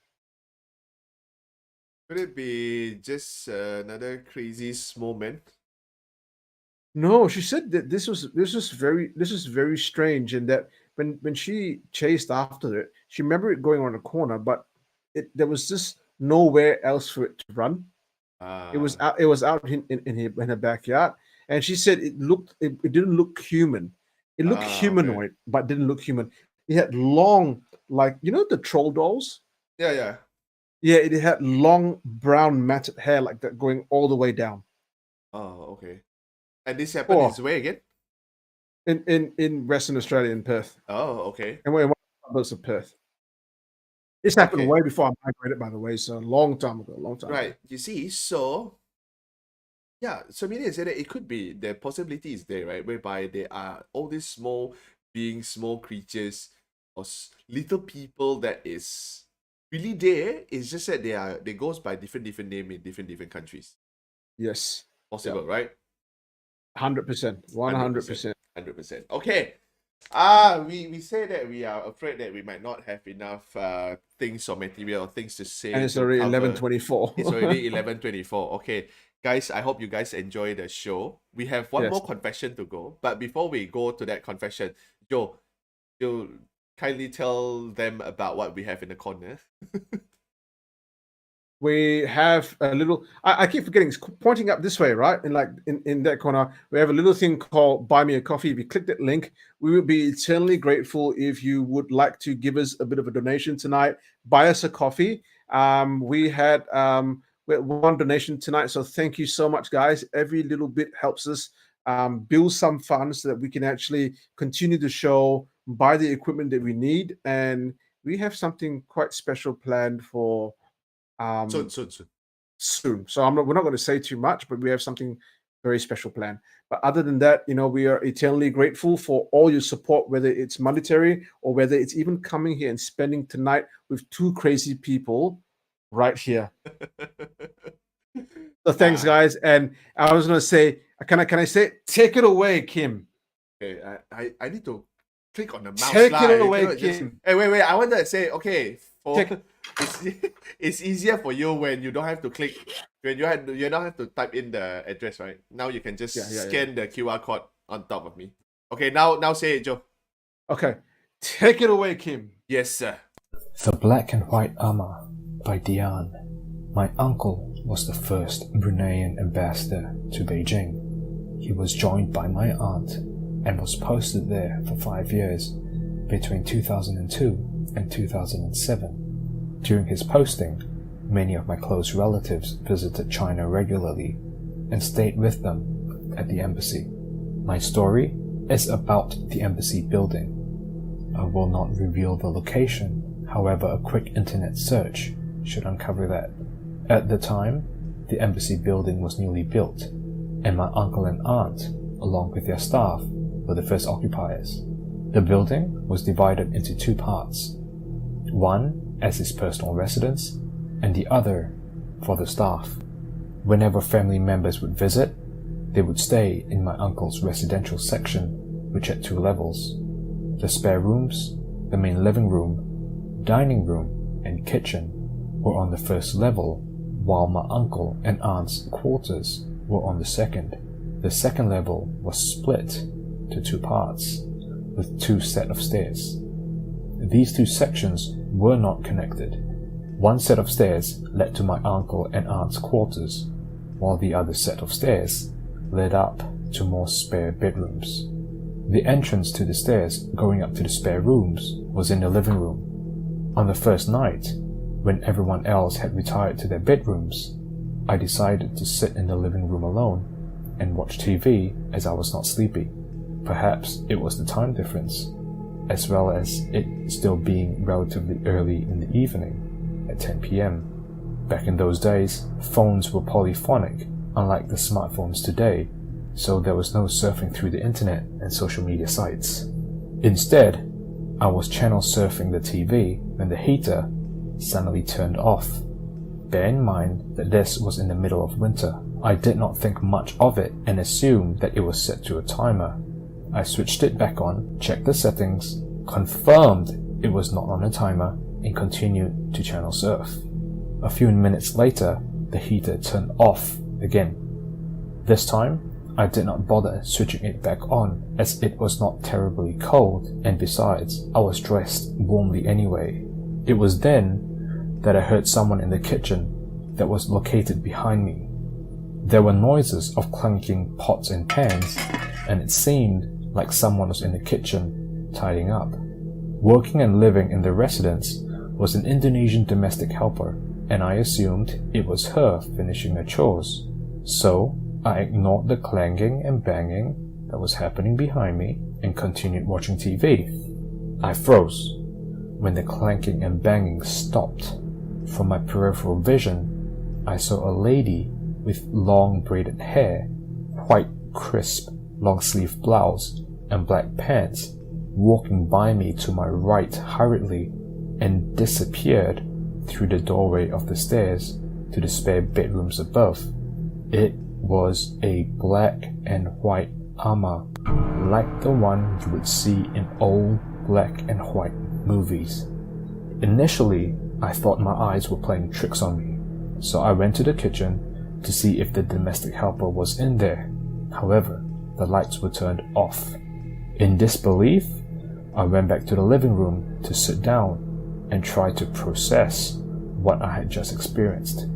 Could it be just another crazy small man? No, she said that this was very strange, and that when she chased after it, she remembered it going around a corner, but there was just nowhere else for it to run. It was Ah, out in her backyard, and she said it didn't look human. It looked okay. humanoid, but didn't look human. It had long, like the troll dolls. Yeah, yeah. Yeah, it had long brown matted hair like that going all the way down. Oh, okay. And this happened Oh, is where again? in Western Australia, in Perth, Oh, okay. and we're in one of the suburbs of Perth. This happened Okay. way before I migrated, by the way, so a long time ago. Right. You see, so yeah, so meaning said that it could be the possibility is there, right? Whereby there are all these small beings, small creatures, or little people that is really there. It's just that they goes by different name in different countries. Yes, Possible, right? 100%, 100%. 100%. Okay. We say that we are afraid that we might not have enough things or material or things to say. And it's to already cover. 11:24. It's already 11:24. Okay. Guys, I hope you guys enjoy the show. We have one Yes. more confession to go. But before we go to that confession, Joe, you'll kindly tell them about what we have in the corner. We have a little. I keep forgetting. It's pointing up this way, right? And like in that corner, we have a little thing called "Buy Me a Coffee." If you click that link, we would be eternally grateful if you would like to give us a bit of a donation tonight. Buy us a coffee. We had one donation tonight, so thank you so much, guys. Every little bit helps us build some funds so that we can actually continue the show, buy the equipment that we need, and we have something quite special planned for. Soon. Soon. So we're not going to say too much, but we have something very special planned. But other than that, we are eternally grateful for all your support, whether it's monetary or whether it's even coming here and spending tonight with two crazy people right here. So thanks, guys. And I was going to say, can I say it? Take it away, Kim. Okay, I need to click on the mouse. Take lah. it You away, cannot just- Kim. Hey, wait. I want to say, okay, Take- it's easier for you when you don't have to click, when you don't have to type in the address, right? Now you can just scan the QR code on top of me. Okay, now say it, Joe. Okay. Take it away, Kim. Yes, sir. The Black and White Armor by Dian. My uncle was the first Bruneian ambassador to Beijing. He was joined by my aunt and was posted there for 5 years, between 2002 and 2007. During his posting, many of my close relatives visited China regularly and stayed with them at the embassy. My story is about the embassy building. I will not reveal the location, however a quick internet search should uncover that. At the time, the embassy building was newly built, and my uncle and aunt, along with their staff, were the first occupiers. The building was divided into two parts, one as his personal residence, and the other for the staff. Whenever family members would visit, they would stay in my uncle's residential section, which had 2 levels. The spare rooms, the main living room, dining room, and kitchen were on the first level, while my uncle and aunt's quarters were on the second. The second level was split to 2 parts, with 2 sets of stairs. These 2 sections were not connected, One set of stairs led to my uncle and aunt's quarters, while the other set of stairs led up to more spare bedrooms. The entrance to the stairs going up to the spare rooms was in the living room. On the first night, when everyone else had retired to their bedrooms, I decided to sit in the living room alone and watch TV as I was not sleepy. Perhaps it was the time difference, as well as it still being relatively early in the evening, at 10 p.m. Back in those days, phones were polyphonic, unlike the smartphones today, so there was no surfing through the internet and social media sites. Instead, I was channel surfing the TV when the heater suddenly turned off. Bear in mind that this was in the middle of winter. I did not think much of it and assumed that it was set to a timer. I switched it back on, checked the settings, confirmed it was not on a timer, and continued to channel surf. A few minutes later, the heater turned off again. This time, I did not bother switching it back on, as it was not terribly cold, and besides, I was dressed warmly anyway. It was then that I heard someone in the kitchen that was located behind me. There were noises of clanking pots and pans, and it seemed like someone was in the kitchen tidying up. Working and living in the residence was an Indonesian domestic helper, and I assumed it was her finishing her chores. So I ignored the clanging and banging that was happening behind me and continued watching TV. I froze when the clanking and banging stopped. From my peripheral vision, I saw a lady with long braided hair, white crisp long-sleeve blouse, and black pants walking by me to my right hurriedly and disappeared through the doorway of the stairs to the spare bedrooms above. It was a black and white ama, like the one you would see in old black and white movies. Initially, I thought my eyes were playing tricks on me, so I went to the kitchen to see if the domestic helper was in there. However, the lights were turned off. In disbelief, I went back to the living room to sit down and try to process what I had just experienced.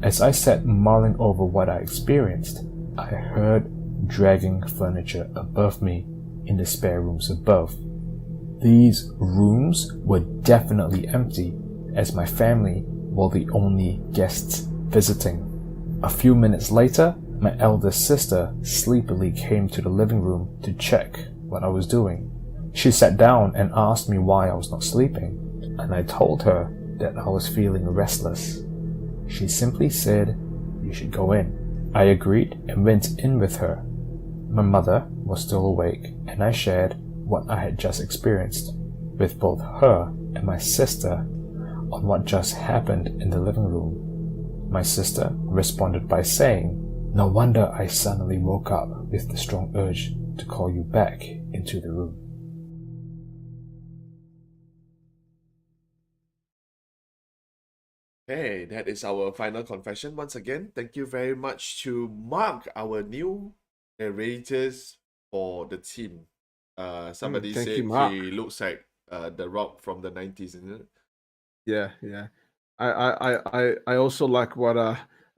As I sat mulling over what I experienced, I heard dragging furniture above me in the spare rooms above. These rooms were definitely empty, as my family were the only guests visiting. A few minutes later, my eldest sister sleepily came to the living room to check what I was doing. She sat down and asked me why I was not sleeping, and I told her that I was feeling restless. She simply said, "You should go in." I agreed and went in with her. My mother was still awake, and I shared what I had just experienced with both her and my sister on what just happened in the living room. My sister responded by saying, "No wonder I suddenly woke up with the strong urge to call you back into the room." Hey, that is our final confession. Once again, thank you very much to Mark, our new narrators for the team. Somebody thank said you, Mark. he looks like the Rock from the 90s, isn't it? Yeah. I also like what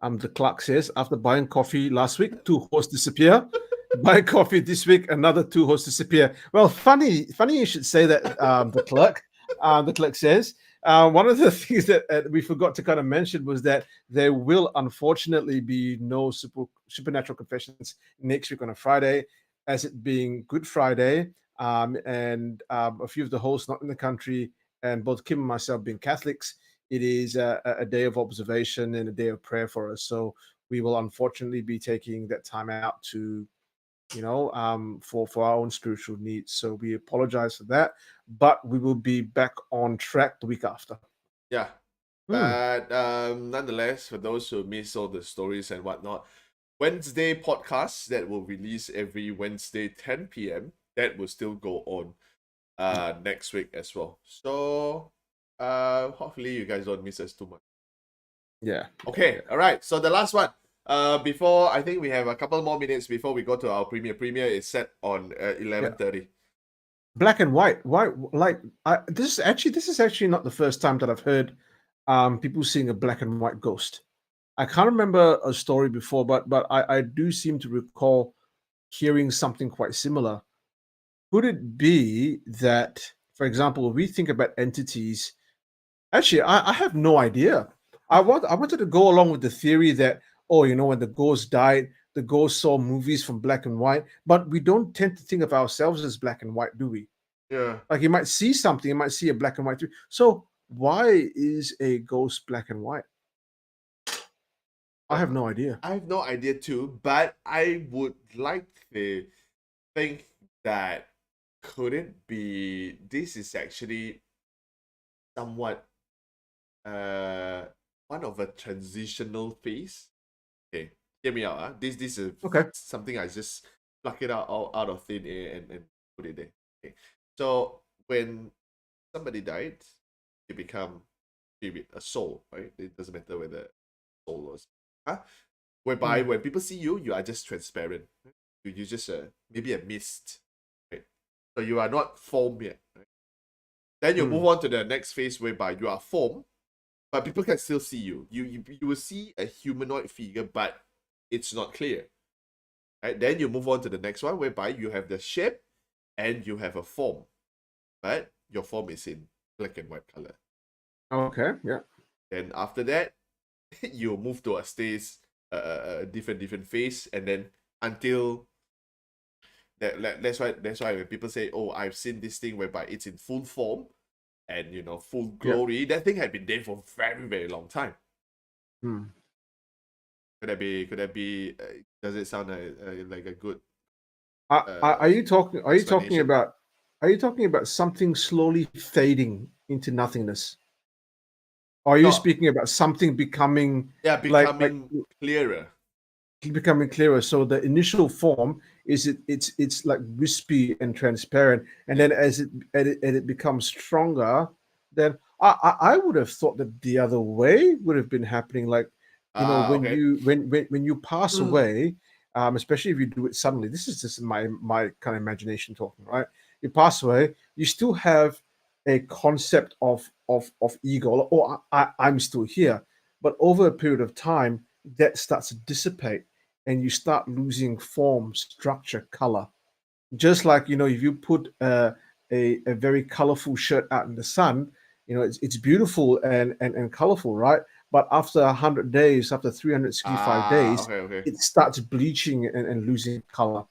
the clerk says. After buying coffee last week, 2 hosts disappear. Buy coffee this week, another 2 hosts disappear. Well, funny you should say that. The clerk says. One of the things that we forgot to kind of mention was that there will unfortunately be no supernatural confessions next week on a Friday, as it being Good Friday, and a few of the hosts not in the country, and both Kim and myself being Catholics. It is a day of observation and a day of prayer for us. So we will unfortunately be taking that time out to, for our own spiritual needs. So we apologize for that, but we will be back on track the week after. Yeah. But nonetheless, for those who miss all the stories and whatnot, Wednesday podcasts that will release every Wednesday 10 p.m. that will still go on next week as well. So hopefully you guys don't miss us too much. Yeah. Okay. All right. So the last one. Before, I think we have a couple more minutes before we go to our premiere. Premiere is set on 11:30. Black and white. Why? Like, this is actually not the first time that I've heard people seeing a black and white ghost. I can't remember a story before, but I do seem to recall hearing something quite similar. Could it be that, for example, we think about entities? Actually, I have no idea. I wanted to go along with the theory that, oh, when the ghost died, the ghost saw movies from black and white, but we don't tend to think of ourselves as black and white, do we? Yeah. Like you might see something, you might see a black and white too. So why is a ghost black and white? I have no idea. I have no idea too, but I would like to think that could it be this is actually somewhat one of a transitional phase. Okay, hear me out. This is Okay. something I just pluck it out of thin air and put it there. Okay. So when somebody died, they become spirit, a soul, right? It doesn't matter whether soul or whereby when people see you, you are just transparent. You just maybe a mist, right? So you are not form yet. Right? Then you move on to the next phase whereby you are form, but people can still see you. You will see a humanoid figure, but it's not clear. Right? Then you move on to the next one whereby you have the shape and you have a form, but your form is in black and white color. Okay, yeah. Then after that, you move to a stage, a different phase, and then until that's why when people say, "Oh, I've seen this thing whereby it's in full form, and full glory," that thing had been there for a very very long time. Could that be? Does it sound like a good? Are you talking explanation? about something slowly fading into nothingness? Or are you No. speaking about something becoming becoming clearer? becoming clearer? So the initial form it's like wispy and transparent, and then as it becomes stronger, then I would have thought that the other way would have been happening. Like when Okay. when you pass away, especially if you do it suddenly. This is just my kind of imagination talking, right? You pass away, you still have a concept of ego, or I'm still here, but over a period of time, that starts to dissipate, and you start losing form, structure, color. Just like if you put a very colorful shirt out in the sun, it's beautiful and colorful, right? But after 100 days, after 365 days, Okay. it starts bleaching and losing color.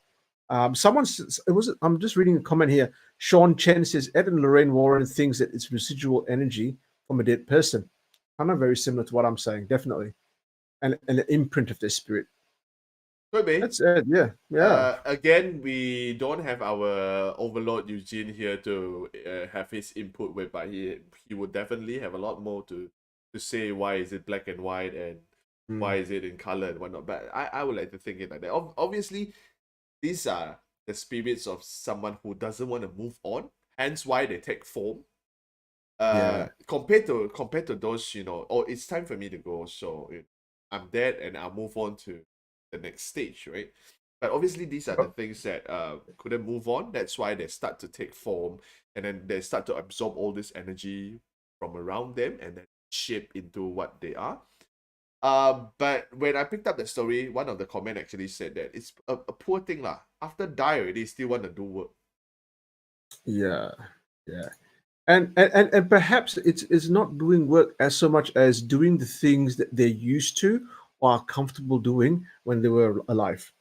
I'm just reading a comment here. Sean Chen says Ed and Lorraine Warren thinks that it's residual energy from a dead person. Kind of very similar to what I'm saying, definitely, and an imprint of their spirit. Could be. That's it. Yeah. Again, we don't have our overlord Eugene here to have his input, whereby he would definitely have a lot more to say why is it black and white and why is it in color and whatnot. But I would like to think it like that. Obviously, these are the spirits of someone who doesn't want to move on. Hence, why they take form. Compared to those, oh, it's time for me to go. So I'm dead, and I'll move on to the next stage, right? But obviously these are the things that couldn't move on. That's why they start to take form, and then they start to absorb all this energy from around them and then shape into what they are. But when I picked up the story, one of the comment actually said that it's a poor thing lah. After die already, still want to do work. Yeah. And perhaps it's not doing work as so much as doing the things that they're used to or are comfortable doing when they were alive.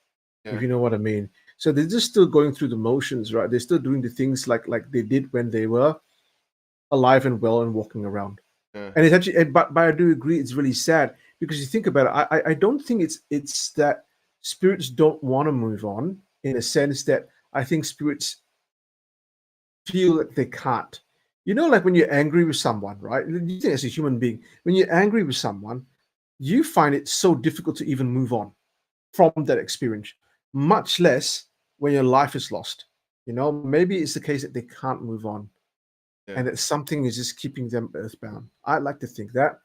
If you know what I mean. So they're just still going through the motions, right? They're still doing the things like they did when they were alive and well and walking around. And it's actually, but I do agree, it's really sad because you think about it. I don't think it's that spirits don't want to move on, in a sense that I think spirits feel that they can't. Like when you're angry with someone, right? You think as a human being, when you're angry with someone, you find it so difficult to even move on from that experience, much less when your life is lost. Maybe it's the case that they can't move on, and that something is just keeping them earthbound. I'd like to think that,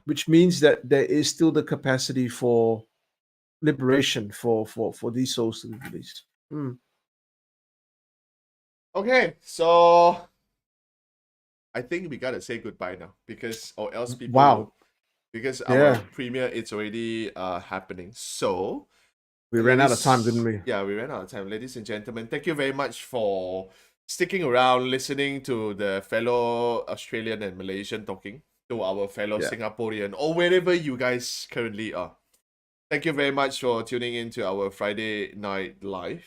which means that there is still the capacity for liberation for these souls to be released. Okay, so I think we gotta say goodbye now because or else people Wow. because Yeah. our premiere it's already happening. So We ran out of time, ladies- didn't we? Yeah, we ran out of time. Ladies and gentlemen, thank you very much for sticking around, listening to the fellow Australian and Malaysian talking to our fellow Yeah. Singaporean or wherever you guys currently are. Thank you very much for tuning in to our Friday night live.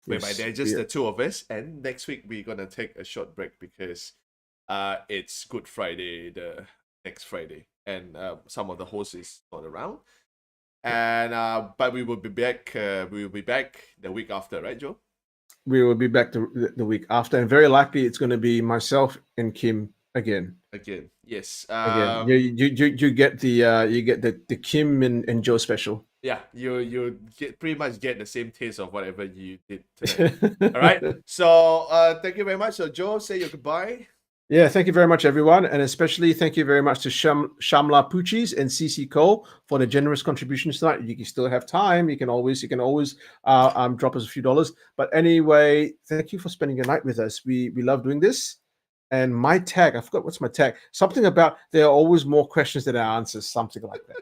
Whereby Yes, they're just yeah. the two of us, and next week we're gonna take a short break because it's Good Friday the next Friday, and some of the hosts is not around. And but we will be back. We will be back the week after, right, Joe? We will be back the week after, and very likely it's going to be myself and Kim again. Again, yes. Again, you get the Kim and Joe special. Yeah, you get pretty much get the same taste of whatever you did today. All right. So thank you very much. So Joe, say your goodbye. Yeah, thank you very much, everyone, and especially thank you very much to Shamla Puchis and CC Cole for the generous contributions tonight. You can still have time. You can always drop us a few dollars. But anyway, thank you for spending your night with us. We love doing this. And my tag, I forgot what's my tag. Something about there are always more questions than answers. Something like that.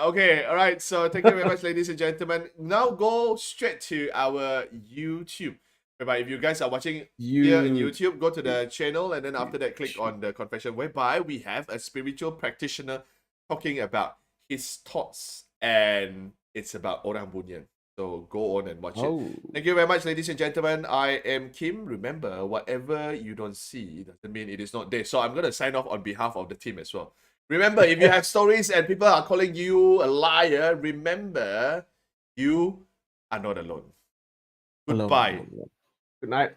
Okay, all right. So thank you very much, ladies and gentlemen. Now go straight to our YouTube. Whereby if you guys are watching here on YouTube, go to the channel and then after that click on the confession, whereby we have a spiritual practitioner talking about his thoughts, and it's about Orang Bunian. So go on and watch it. Thank you very much, ladies and gentlemen. I am Kim. Remember, whatever you don't see doesn't mean it is not there. So I'm gonna sign off on behalf of the team as well. Remember, if you have stories and people are calling you a liar, remember you are not alone. Goodbye. Good night.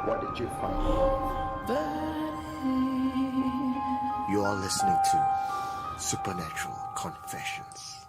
What did you find? You are listening to Supernatural Confessions.